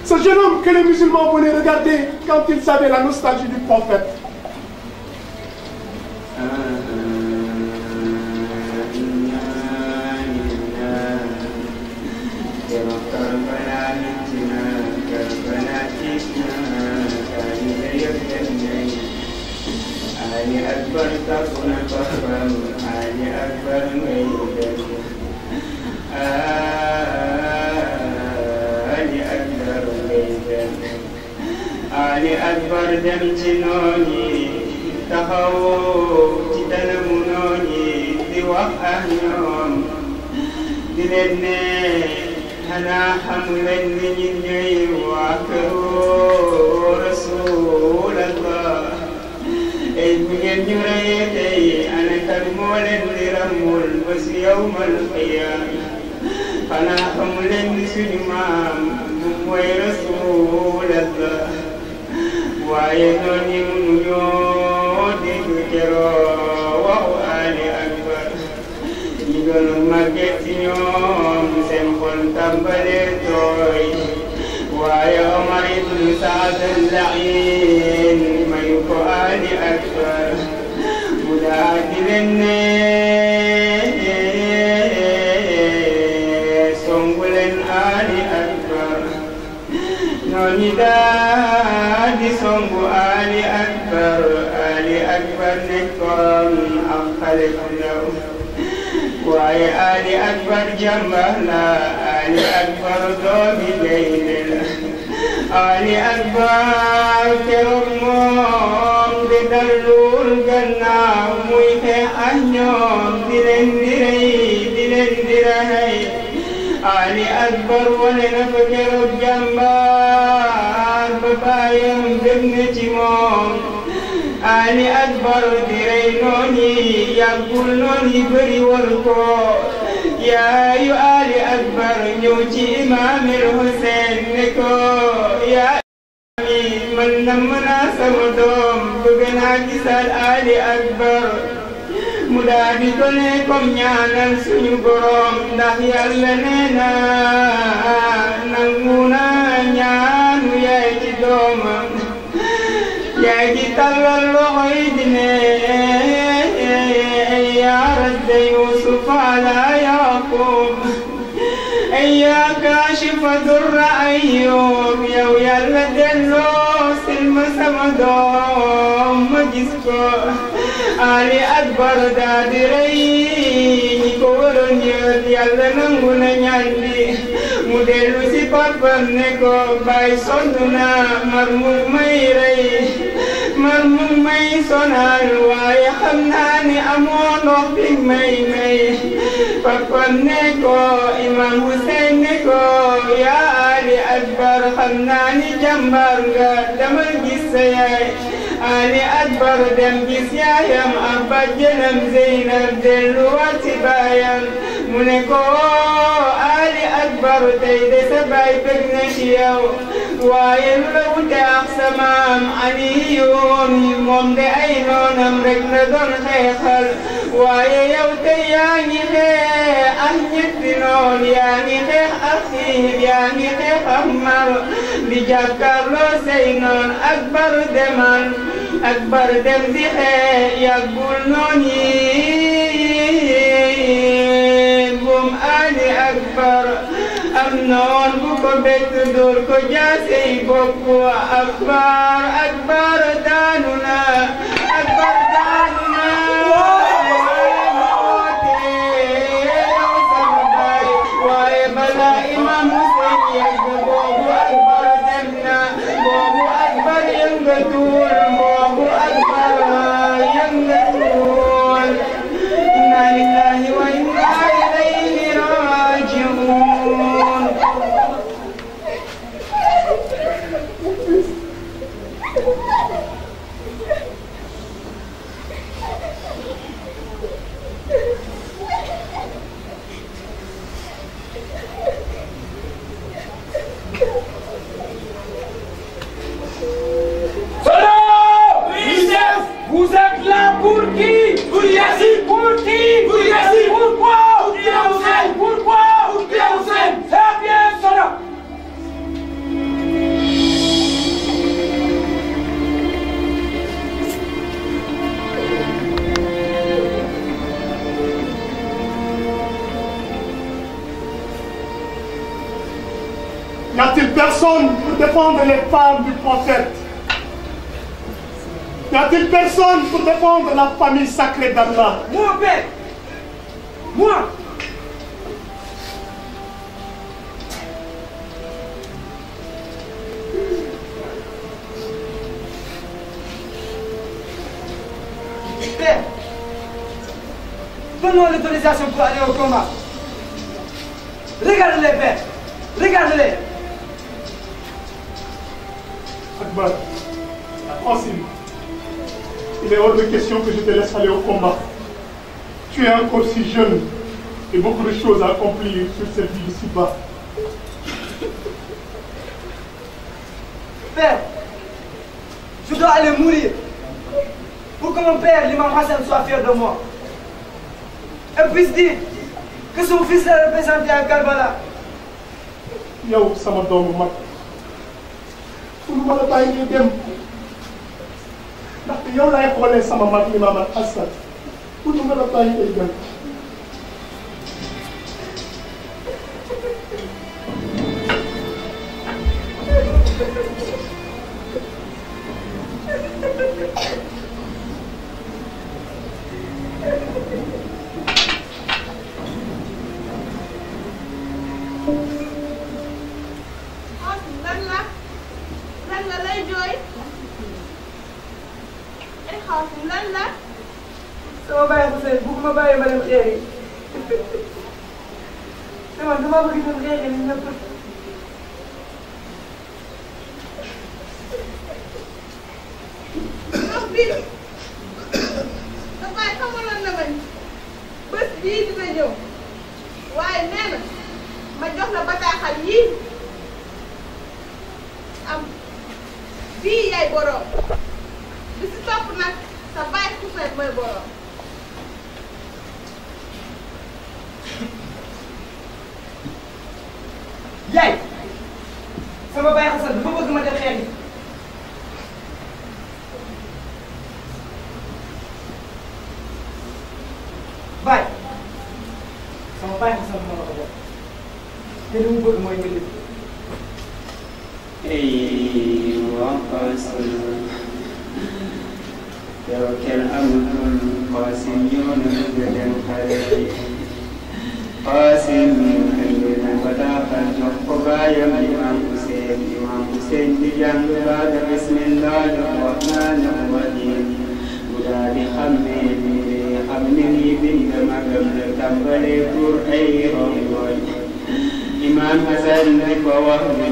I: Ce jeune homme que les musulmans venaient regarder quand ils avaient la nostalgie du prophète.
K: Ali Akbar dem ci nooni taxaw ci kanamu nooni di wax ak ñoom di leen ne xanaa xamu leen ni ñun ñooy waa këru Rasulallah ay bu ngeen ñu reyee tey ana kan moo leen di yawmal qiyaama xanaa xamu leen ni suñu maam mooy rasuulallah waaye noonu mënuñoo dégg keroog waxu Ali Akbar ñi doon màgget ci ñoom seen xol tàmbalee tooy waaye Omar ibn Saad al-La'iin mayu ko Ali Akbar mu daa di leen ne songu leen Ali Akbar ñooñu daa di songu Ali Akbar nekkoon ak xale bu ndaw waaye Ali Akbar jàmbaar la Ali Akbar doomi gaynde la Ali Akbar keroog moom de dallul gannaaw muy xeex ak ñoom di leen di rey Ali Akbar wane na fa keroog jàmbaar ba baayam bëgg na ci moom Ali Akbar di rey noonu yàggul noonu bëri war ko yaayu Ali Akbar ñëw ci Imaam al-Hussein ne ko yaa man namm naa sama doom bëgg naa gisal Ali Akbar mu daal di ko ne comme ñaanal suñu borom ndax Yàlla nee na nangu na ñaanu yaay ci doomam yaay ji tallal loxo yi di ne yaa radda Yuusuf ala Yaaqub yaa kaashifa durra Ayyuub yow Yàlla delloo silma sama doom ma gis ko Ali Akbar daa di rey ñi ko waroon yëpp Yàlla nangu na ñaan bi mu dellu si papam ne ko baay sonn naa mar mu may rey mar mu may sonal waaye xam naa ni amoo ndox bi may papam ne ko Imam Hussein ne ko yaa Ali Akbar xam naa ni jàmbaar nga dama gis sa yaay Ali Akbar dem gis yaayam ak bàjjenam Zeynab delluwaat ci baayam mu ne ko Ali Akbar tey de sa baay bëgg na ci yow waaye lu la wute ak sa maam Aliyun moom de ay noonam rek la doon xeexal waaye yow tey yaa ngi xeex ak ñetti noon yaa ngi xeex ak xiif yaa ngi xeex ak mar di jàkkaarloo say noon Akbar dem di xeex yàggul noon yi bum Ali Akbar am noon bu ko bett dóor ko jaasey bopp Akbar daanu na waaye balaa Imam Hussein yegg boobu Akbar dem na boobu Akbar yëngatuwul boobu Akbar yëngatuwul inna lillahi wa inna ilayhi raji'un
G: Vous êtes là pour qui? Pour Yazid. Pour qui? Pour Yazid. Pourquoi? Pour Hussein. Pourquoi? Pour Hussein. C'est bien cela.
I: Y a-t-il personne pour défendre les femmes du prophète? Y a-t-il personne pour défendre la famille sacrée d'Allah?
J: Moi, père. Moi. Père, donne-moi l'autorisation pour aller au combat. Regarde-les, père. Regarde-les.
I: Akbar, tranquille. Il est hors de question que je te laisse aller au combat. Tu es encore si jeune. et beaucoup de choses à accomplir sur cette vie ici-bas.
F: Père, je dois aller mourir pour que mon père, l'imam Hassan, soit fier de moi. Et puisse dire que son fils l'a représenté à Karbala.
I: yow sama doomu mag fu nu ma la bàyyi ngay dem ndaxte yow laay xoolee sama mag Imam Al Hassan fu nu ma la bàyyi ngay dem.
F: sama baay Hussein bëgguma bàyyi ma dem xeex yi te man dama bëgg dem xeex yi ni ñëpp.
N: wax bi sa baay xamaloon na ma bés bii dina ñëw waaye nee na ma jox la bataaxal yii am bii yaay borom bi si topp nag sa baay Hussein mooy borom.
F: yaay sama baay Hassan dafa bëgg ma dem xeex yi. baay sama baay Hassan moo la ko jox te li mu bëgg mooy nga lépp.
K: yow kenn amatul Qaasim ñëw na nga dem xare Qaasim indi na bataaxal jox ko baayam Imam Hussein di jàng baada bismillahi rahmaani rahim mu daal di xam ne lii bind magam la tàmbalee pour ay rongoñ Imam Hassan di ko wax ne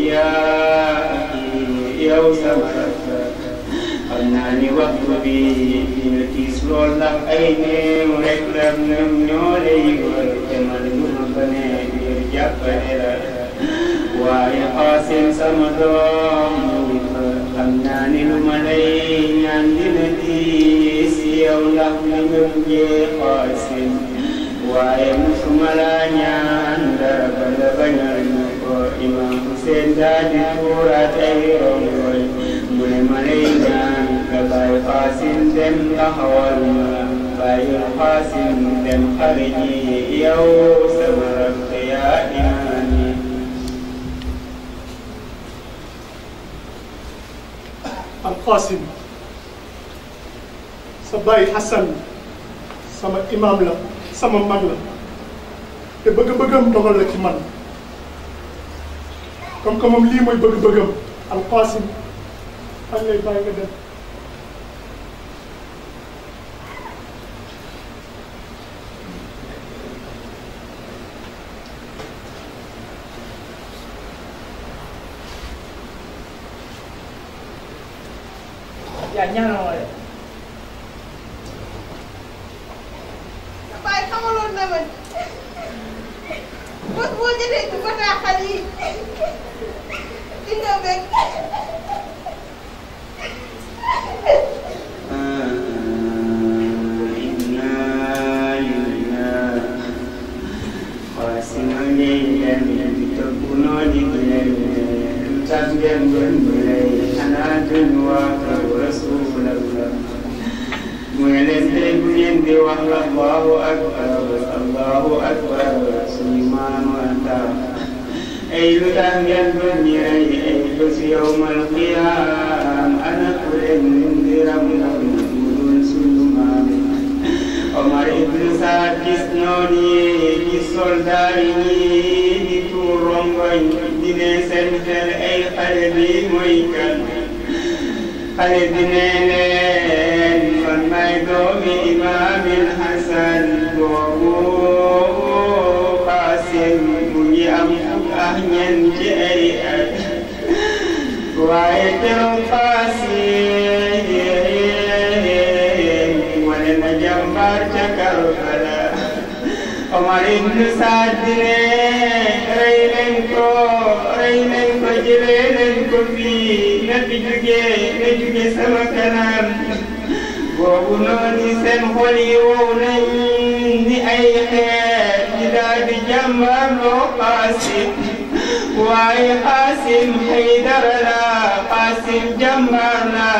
K: yaa yow sama xam naa ni waxtu bi dina tiis lool ndax ay néew rek la ñoom ñoo lay wër te man ñu ma fa ne ngir jàppale la waaye Qaasim sama doom xam naa ni lu ma lay ñaan dina tiis yow ndax li nga mujjee Qaasim waaye musuma laa ñaan dara ba nga bañal ñu ko Imam Hussein daal di tuuraat ay rongoñ mu ne ma lay ñaan nga bàyyi Qaasim dem taxawal ma bàyyi Qaasim dem xare ji yow sama rakk yaa imaani.
I: Al Qaasim sa baay Hassan sama imam la sama mag la te bëgg-bëggam dogal la ci man comme que moom lii mooy bëgg-bëggam Al Qaasim fan lay bàyyi nga dem.
F: yaa ñaanal ma de.
N: sa baay xamaloon na ma bés boo jotee ci bataaxal yi di nga bëgg.
K: Qaasim ngay dem tëggu noo di leen tax ngeen gën lay xanaa gën waa Rasulallah mu ne leen tey bu ngeen di wax Allahu akbar suñu maam tax ay lu tax ngeen gën ñi ay bés yawmal qiyaam ana ku leen ndiram mu dul suñu maam Omar ibn Saad gis noonu yi gis soldaar yi di tuur rongoñ di ne seen xel ay xale bi mooy kan xale bi ne leen man may doomi Imaamil Hasan boobu Qaasim mu ngi am ñeent ci ay at waaye teew Qaasim wane na jàmbaar ca Karbala ibn Saad ne rey leen ko jëlee leen ko fii na fi jóge sama kanam boobu noonu seen xol yi wow nañ ni ay xeer di daal di jàmmarloo Qaasim waaye Qaasim Haydara la Qaasim jàmbaar la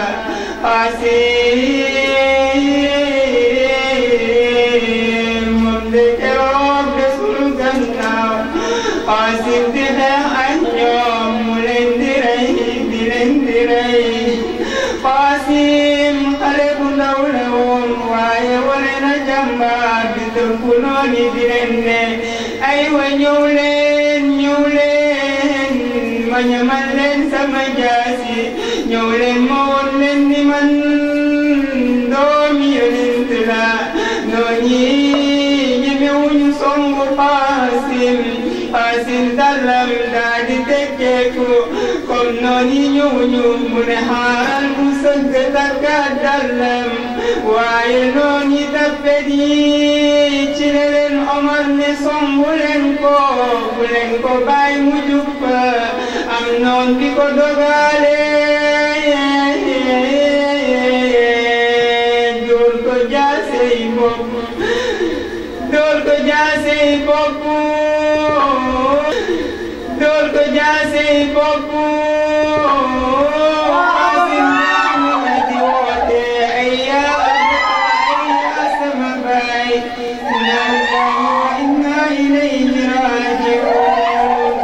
K: Qaasim moom de keroog desul gannaaw Qaasim di xeex ak ñoom mu leen di rey Qaasim xale bu ndaw la woon waaye wane na jàmbaar bi tënku noonu di leen ne aywa ñëw leen ma ñamal leen sama jaasi ñëw leen ma woon leen ni man doomi yonent la noonu ñemewuñu songu Qaasim dallam daa di tekkeeku comme noonu ñëwuñu mu ne xaaral mu sëgg takkaat dallam waaye noonu dappet yi ci ne leen Omar ne songu leen ko bu leen ko bàyyi mu jub am noon bi ko dogale dóor ko jaasey bopp dóor ko jaasey bopp Qaasim na di woote ay yaa sama baay inna lillahi wa inna ilayhi raaji'uun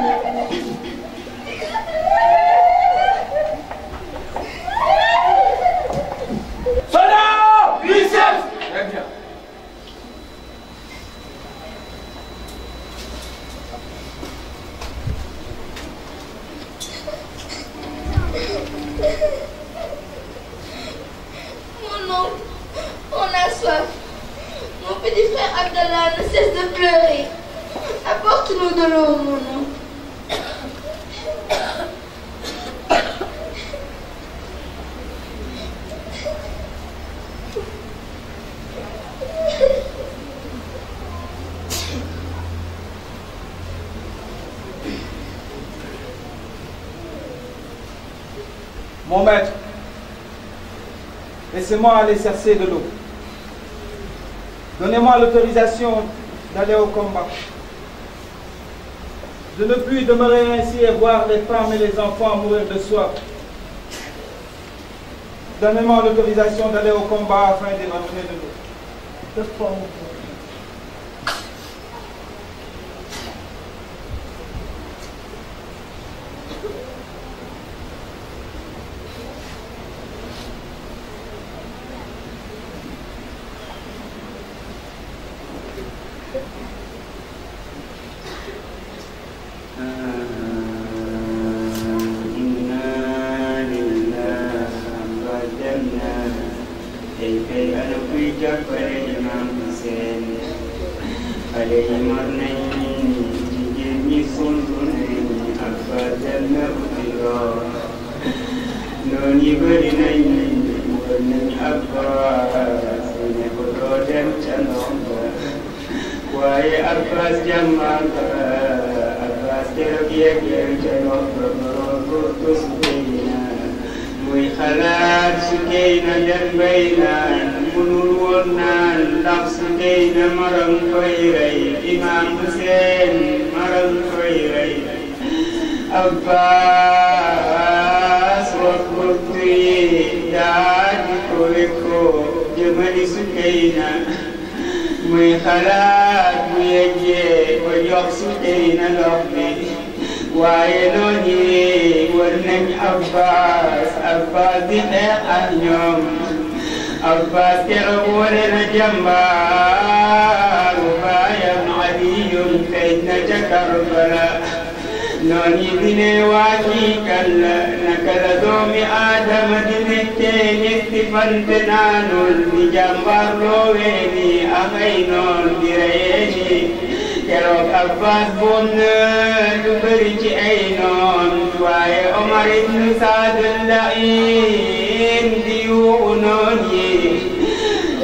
L: Mon oncle, on a soif. Mon petit frère Abdallah ne cesse de pleurer. Apporte-nous de l'eau, mon oncle.
J: Mon maître, laissez-moi aller chercher de l'eau. Donnez-moi l'autorisation d'aller au combat. Je ne puis demeurer ainsi et voir les femmes et les enfants mourir de soif. Donnez-moi l'autorisation d'aller au combat afin de m'amener de l'eau.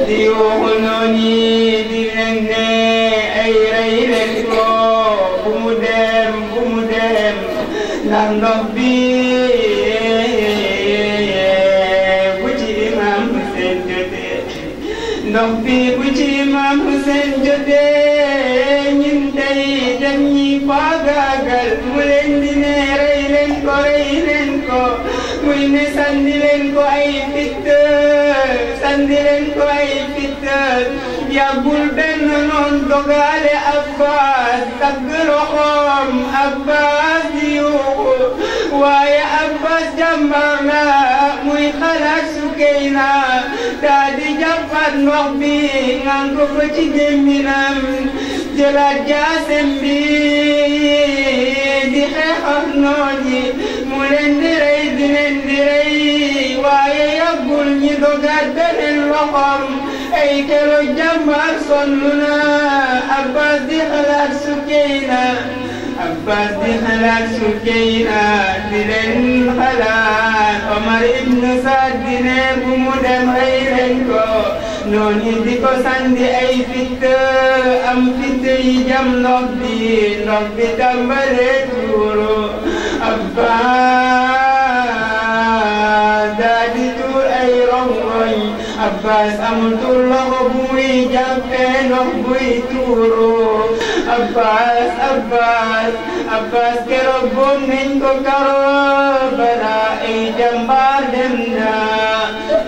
K: di yuuxu noonu di leen ne ay rey leen ko bu mu dem ndax ndox bi bu ci Imam Hussein jotee ndox bi bu ci Imam Hussein jotee ñun tey dem ñi faagaagal mu leen di ne rey leen ko muy ne sandi leen ko ay fitt yàggul benn noon dogale Abbas tagg loxoom Abbas di yuuxu waaye Abbas jàmbar la muy xalaat Sukeyna daa di jàppat ndox bi ngan ko ba ci gémminam jëlaat jaasem bi di xeex ak noon yi mu leen di rey waaye yàggul ñi dogaat beneen loxoom ay kelo jàmbar sonnu na Abbas di xalaat Sukeyna di leen xalaat Omar ibn Saad di ne bu mu dem rey leen ko noonu di ko sandi ay fitt am fitt yi jam ndox bi tàmbalee tuuru Abbas daa di tuur ay rongoñ Abbas amatul loxo bu muy jàppee ndox buy tuuru Abbas keroog boom nañ ko Karbala ay jàmbaar dem na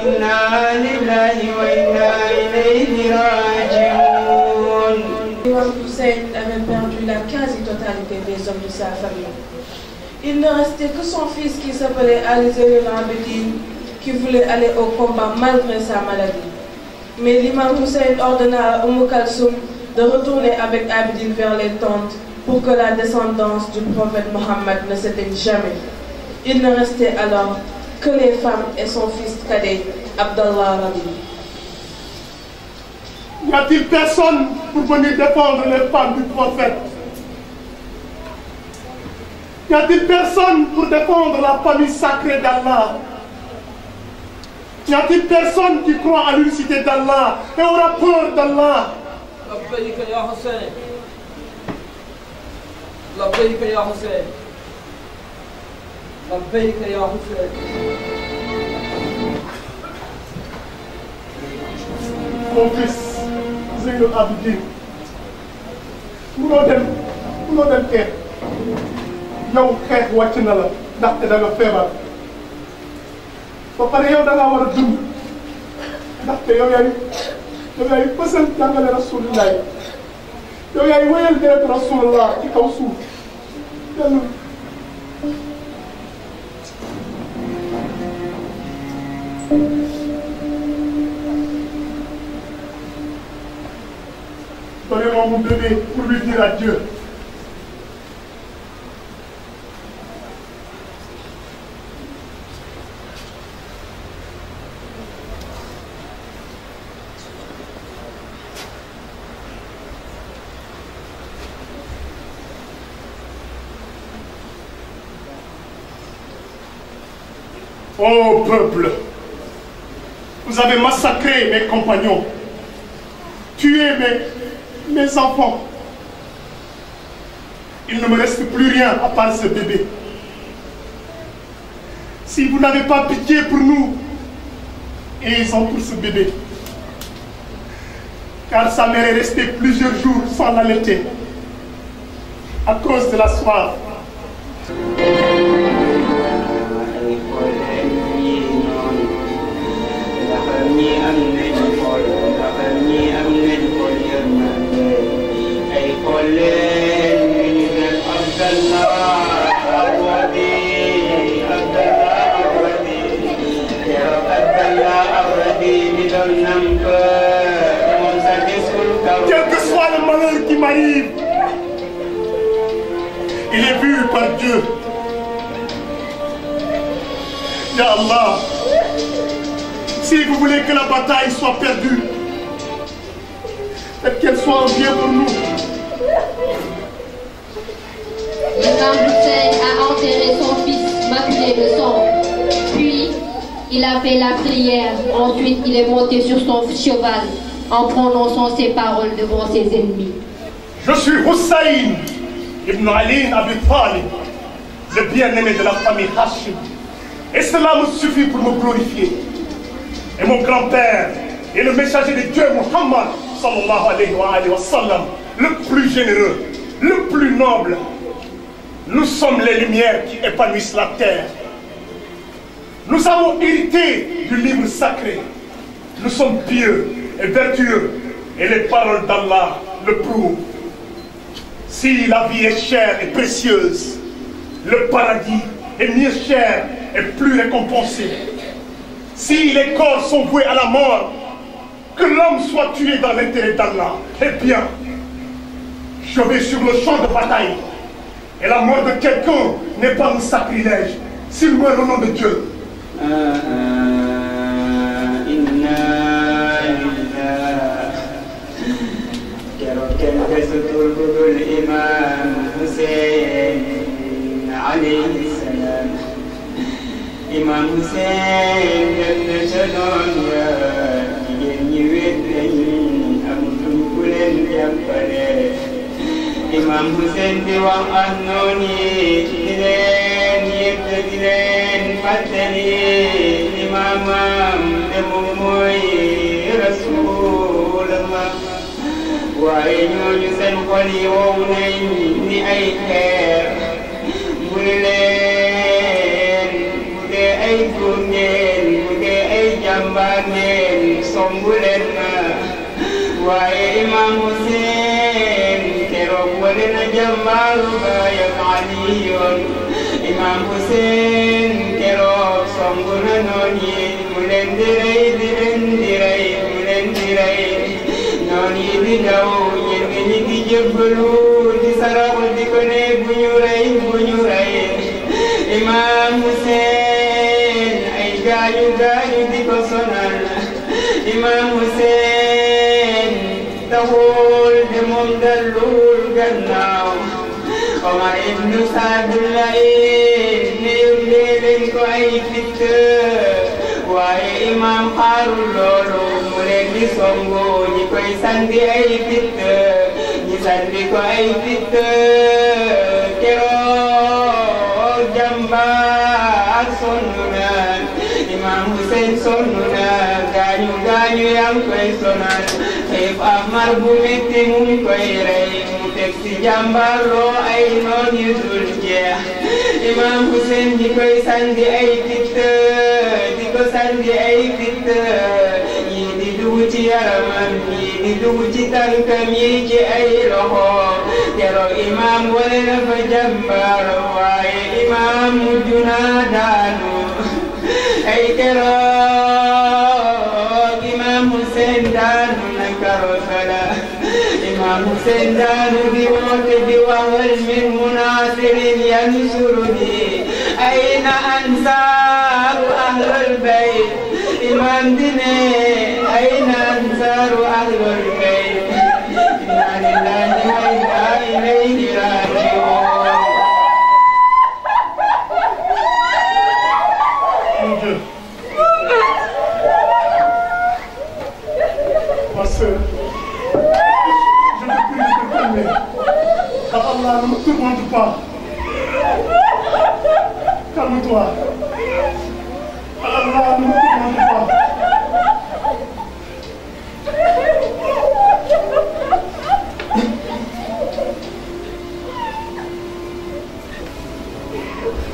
K: inna lillahi wa inna ilayhi raji'un.
D: Imam Hussein avait perdu la quasi-totalité des hommes de sa famille. Il ne restait que son fils qui s'appelait Ali Zainul Abidine, qui voulait aller au combat malgré sa maladie. Mais l'imam Hussein ordonna à Umm Kalsoum de retourner avec Abidine vers les tentes pour que la descendance du prophète Mohammed ne s'éteigne jamais. Il ne restait alors que les femmes et son fils cadet, Abdallah Rabi.
I: Y a-t-il personne pour venir défendre les femmes du prophète? Y a-t-il personne pour défendre la famille sacrée d'Allah? Y a-t-il personne qui croit à l'unicité d'Allah et aura peur d'Allah?
M: لبيك يا حسين لبيك يا حسين لبيك يا حسين.
I: Mon fils Zainul Abidine munoo dem xeex yow xeex wàcc na la ndaxte da nga feebar ba pare yow da ngaa war a dund ndaxte yow yaay fësal jàngale rasulullah yow yaay wéyal deret rasulullah ci kaw suuf dellu. Donnez-moi mon bébé pour lui dire adieu. Ô peuple, vous avez massacré mes compagnons, tué mes enfants. Il ne me reste plus rien à part ce bébé. Si vous n'avez pas pitié pour nous, ayez-en pour ce bébé. Car sa mère est restée plusieurs jours sans l'allaiter à cause de la soif. Quel que soit le malheur qui m'arrive, il est vu par Dieu. Ya Allah, si vous voulez que la bataille soit perdue, faites qu'elle soit un bien pour nous.
C: L'imam Hussein a enterré son fils maculé de sang. Puis, Il a fait la prière. Ensuite, il est monté sur son cheval en prononçant ses paroles devant ses ennemis.
I: Je suis Hussein ibn Ali Abi Talib, le bien-aimé de la famille Hashim. Et cela me suffit pour me glorifier. Et mon grand-père est le messager de Dieu Muhammad sallallahu alayhi wa sallam, le plus généreux, le plus noble. Nous sommes les lumières qui épanouissent la terre. Nous avons hérité du livre sacré. Nous sommes pieux et vertueux et les paroles d'Allah le prouvent. Si la vie est chère et précieuse, le paradis est mieux cher et plus récompensé. Si les corps sont voués à la mort, que l'homme soit tué dans l'intérêt d'Allah, eh bien, je vais sur le champ de bataille. Et la mort de quelqu'un n'est pas un sacrilège s'il meurt au nom de Dieu.
K: Imam Hussein dem na ca noon ya jigéen ñi wét nañ amutuñ ku leen jàppale Imam Hussein di wax ak noon yi di leen yëg di leen fàttali imaamam de moom mooy Rasulullah waaye ñooñu seen xol yi wow nañ ni ay xeer mu ne leen bu dee ay góor ngeen bu dee ay jàmbaar ngeen songu leen ma waaye Imam Hussein keroog wane na jàmbaaru baayam Ali yoon Imam Hussein keroog songu na noon yi mu leen di rey di leen di rey mu leen di rey noon yi di daw ñenn ñi di jébbalu di saraxu di ko ne bu ñu rey bu ñu rey Imam Hussein ay gaañu gaañu di ko sonal Imam Hussein taxul de moom dallul gannaaw Omar ibn Saadulayn ne yónnee leen ko ay fitt waaye imam xaarul loolu mu leen di songu ñi koy sandi ay fitt ñi sandi ko ay fitt keroog jàmbaar sonn na Imam Hussein sonn na gaañu gaañu yaa ngi koy sonal xiif ak mar bu metti mu ngi koy rey mu teg si jàmbaar loo ay noon yu dul jeex Imam Hussein di koy sandi ay fitt di ko sandi ay fitt ñii di dugg ci yaramam ñii di dugg ci tànkam yi ci ay loxo keroog imam wane na fa jàmbaar waaye imam mujj naa daanu ay keroog Imam Hussein daanu na Karbala Imam Hussein daanu di woote di waxal min munasirin yansuruni ayna ansaaru ahlul bayt imam dine ayna ansaaru ahlul bayt inna lillahi wa inna ilayhi raji'un.
I: Ma sœur, je te prie de te calmer, car Allah ne me tourmente pas. Calme-toi. Allah ne me tourmente pas.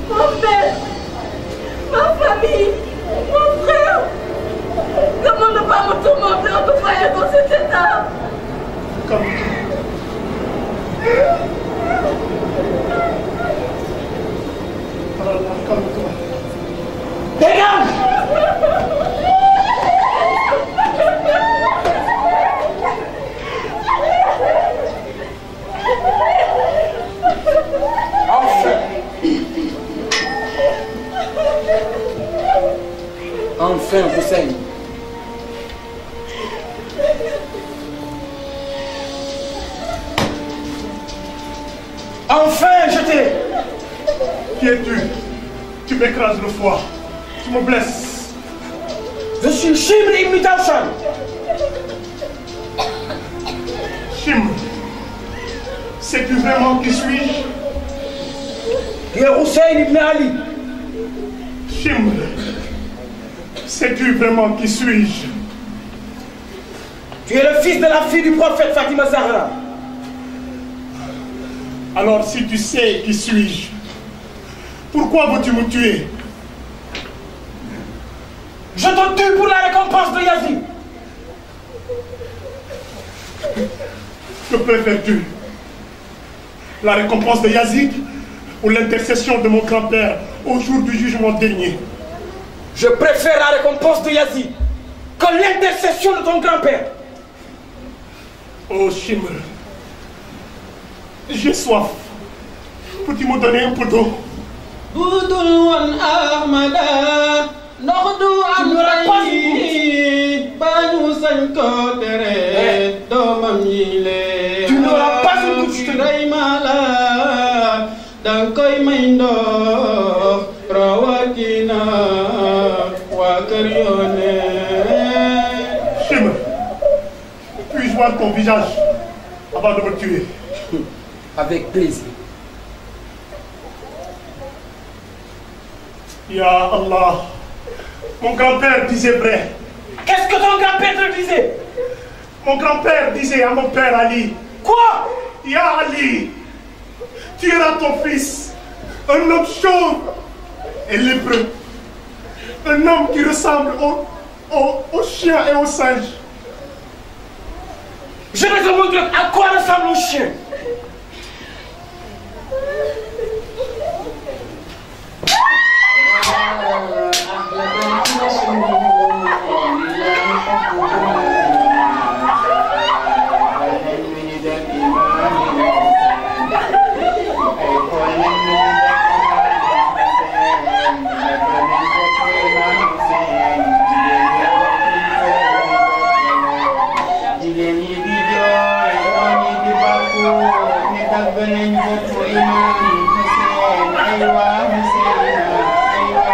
N: Mon père, ma famille, mon frère, comment ne pas me tourmenter en me voyant dans cet état?
I: Calme-toi. Allah, calme-toi.
G: Dégage! Enfin, Hussein. Enfin, je t'ai.
I: Qui es-tu? Tu m'écrases le foie. Tu me blesses.
G: Je suis Shimr ibn Jawshan.
I: Shimr, sais-tu vraiment qui suis-je?
G: Tu es Hussein ibn Ali.
I: Shimr, sais-tu vraiment qui suis-je?
G: Tu es le fils de la fille du prophète Fatima Zahra.
I: Alors si tu sais qui suis-je, pourquoi veux-tu me tuer?
G: Je te tue pour la récompense de Yazid.
I: Que préfères-tu? La récompense de Yazid ou l'intercession de mon grand-père au jour du jugement dernier?
G: Je préfère la récompense de Yazid que l'intercession de ton grand-père.
I: Oh Shimr, j'ai soif. Peux-tu me donner un peu d'eau?
G: Tu n'auras pas une goutte, je te
I: Shimr, puis-je voir ton visage avant de me tuer?
G: Avec plaisir.
I: Ya Allah, mon grand-père disait vrai.
G: Qu'est-ce que ton grand-père te disait?
I: Mon grand-père disait à mon père Ali.
G: Quoi?
I: Ya Ali, tu auras ton fils, un homme chauve et lépreux, un homme qui ressemble aux chiens et aux singes.
G: Je vais te montrer à quoi ressemble un chien.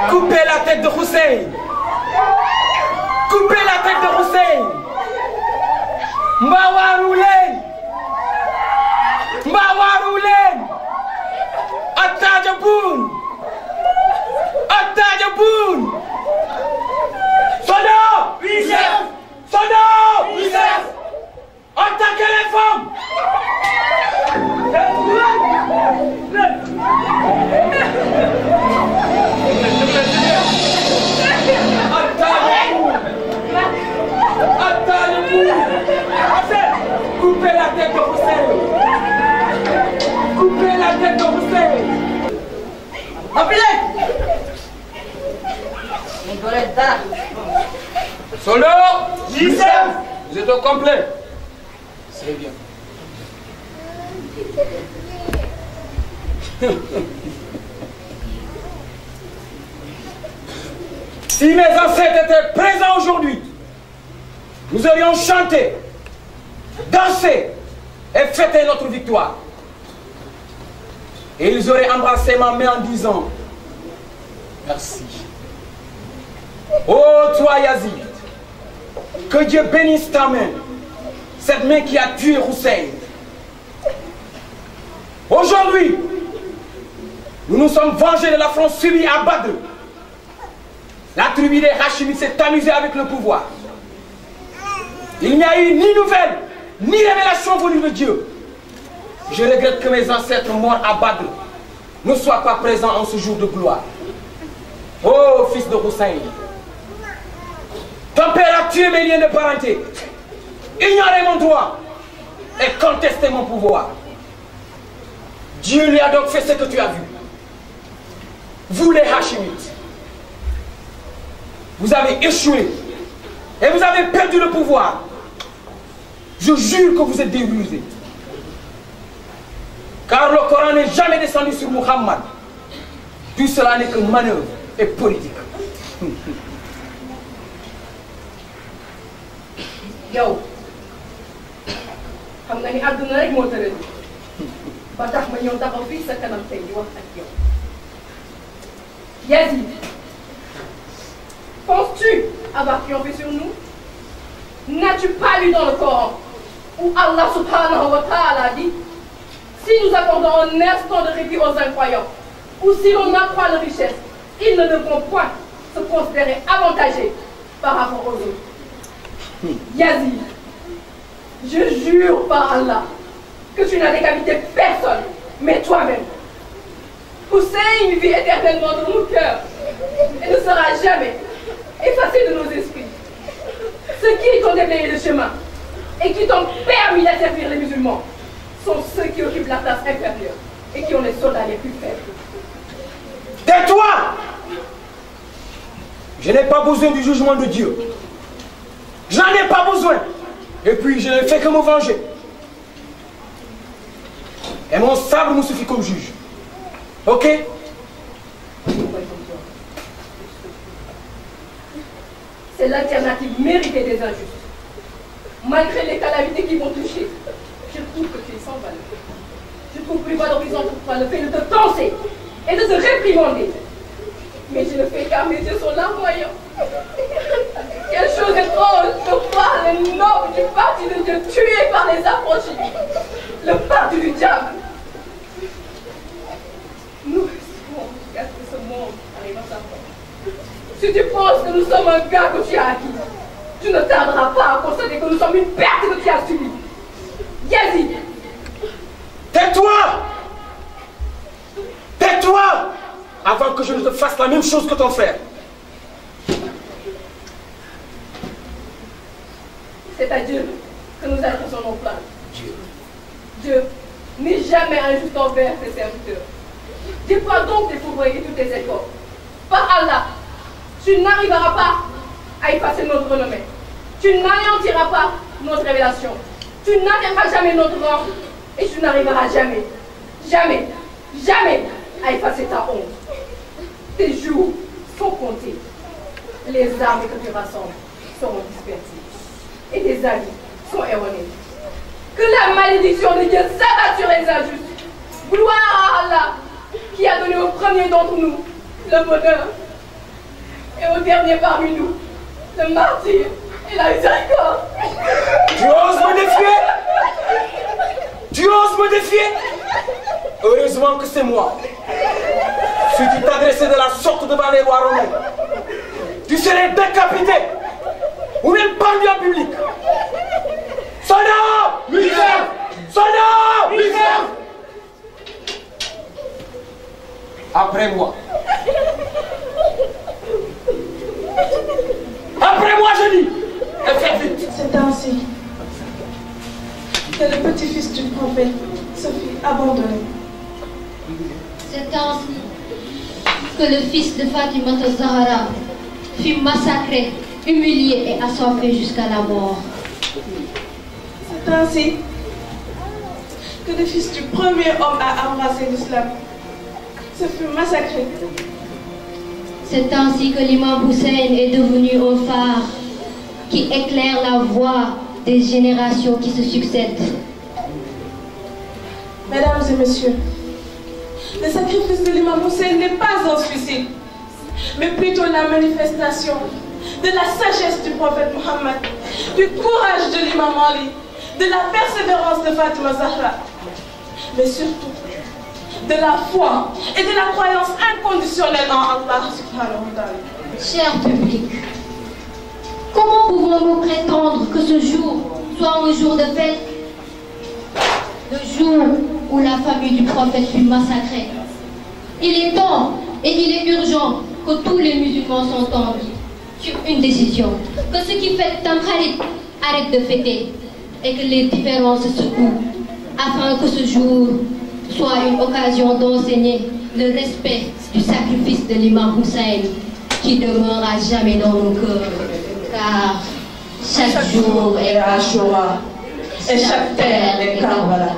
G: Coupez la tête de Hussein. Coupez la tête de Hussein. Mbawaroulen. Mbawaroulen. Attajaboun. Attajaboun. Sono. Oui, chef. Sono. Oui, chef. Attaquez les femmes. Coupez la tête de Hussein. Coupez la tête de Hussein. Appelez. Solo. Oui, chef. Vous êtes au complet. C'est bien. Si mes ancêtres étaient présents aujourd'hui, nous aurions chanté, dansé et fêté notre victoire. Et ils auraient embrassé ma main en disant merci. Oh toi Yazid, que Dieu bénisse ta main, cette main qui a tué Hussein. Aujourd'hui, nous nous sommes vengés de l'affront subi à Badr. La tribu des Hachimites s'est amusée avec le pouvoir. Il n'y a eu ni nouvelle, ni révélation venue de Dieu. Je regrette que mes ancêtres morts à Badr ne soient pas présents en ce jour de gloire. Oh fils de Hussein, ton père a tué mes liens de parenté, ignoré mon droit et contesté mon pouvoir. Dieu lui a donc fait ce que tu as vu. Vous les Hachimites, vous avez échoué et vous avez perdu le pouvoir. Je jure que vous êtes des rusés. Car le Coran n'est jamais descendu sur Muhammad. Tout cela n'est que manœuvre et politique.
E: yow xam nga ni àdduna rek moo tëral ba tax ma ñëw taxaw fii sa kanam tey di wax ak yow. Yazid, penses-tu
D: avoir triomphé sur nous? N'as-tu pas lu dans le Coran où Allah subhanahu wa ta'ala dit: si nous accordons un instant de répit aux incroyants, ou si l'on accroît leur richesse, ils ne devront point se considérer avantagés par rapport aux autres. Yazid, je jure par Allah que tu n'as décapité personne, mais toi-même. Hussein vit éternellement dans nos cœurs et ne sera jamais effacé de nos esprits. Ceux qui t'ont déblayé le chemin et qui t'ont permis d'asservir les musulmans sont ceux qui occupent la place inférieure et qui ont les soldats les plus faibles.
G: Tais-toi! Je n'ai pas besoin du jugement de Dieu. J'en ai pas besoin. Et puis, je ne fais que me venger. Et mon sabre me suffit comme juge. Ok?
D: C'est l'alternative méritée des injustes. Malgré les calamités qui vont toucher, je trouve que tu es sans valeur. Je trouve plus valorisant pour toi le fait de te danser et de te réprimander. Mais je le fais car mes yeux sont larmoyants. Quelle chose étrange de voir les nobles du parti de Dieu tués par les affranchis. Le parti du diable. Nous risquons jusqu'à ce que ce monde arrive à sa fin. Si tu penses que nous sommes un gars que tu as acquis, tu ne tarderas pas à constater que nous sommes une perte que tu as subie. Yazid!
G: Tais-toi! Tais-toi! Avant que je ne te fasse la même chose que ton frère.
D: C'est à Dieu que nous adressons nos plaintes. Dieu n'est jamais injuste envers ses serviteurs. Déploie donc tes fourberies et tous tes efforts. Par Allah, tu n'arriveras pas à effacer notre renommée. Tu n'anéantiras pas notre révélation. Tu n'atteindras jamais notre rang et tu n'arriveras jamais, jamais, jamais à effacer ta honte. Tes jours sont comptés. Les armes que tu rassembles seront dispersées et tes avis sont erronés. Que la malédiction de Dieu s'abatte sur les injustes. Gloire à Allah qui a donné au premier d'entre nous le bonheur et au dernier parmi nous le martyre et la miséricorde.
G: Tu oses me défier? Tu oses me défier? Heureusement que c'est moi. Si tu t'adressais de la sorte devant les rois romains, tu serais décapité ou même pendu en public. Sonne! Misère! Sonne! Misère! Après moi. Après moi, je dis! Et faites vite!
D: C'est ainsi que le petit-fils du prophète se fit abandonner.
C: C'est ainsi que le fils de Fatima Zahra fut massacré, humilié et assoiffé jusqu'à la mort.
D: C'est ainsi que le fils du premier homme à embrasser l'islam se fut massacré.
C: C'est ainsi que l'imam Hussein est devenu un phare qui éclaire la voie des générations qui se succèdent.
D: Mesdames et messieurs, le sacrifice de l'imam Hussein n'est pas un suicide, mais plutôt la manifestation de la sagesse du prophète Mohammed, du courage de l'imam Ali, de la persévérance de Fatima Zahra, mais surtout de la foi et de la croyance inconditionnelle en Allah subhanahu wa ta'ala.
C: Cher public, comment pouvons-nous prétendre que ce jour soit un jour de fête? Le jour où la famille du prophète fut massacrée. Il est temps et il est urgent que tous les musulmans s'entendent sur une décision. Que ceux qui fêtent Tamkharit arrêtent de fêter et que les différences se secouent afin que ce jour soit une occasion d'enseigner le respect du sacrifice de l'imam Hussein qui demeure à jamais dans nos cœurs. Car chaque jour est Ashura et chaque terre est Karbala.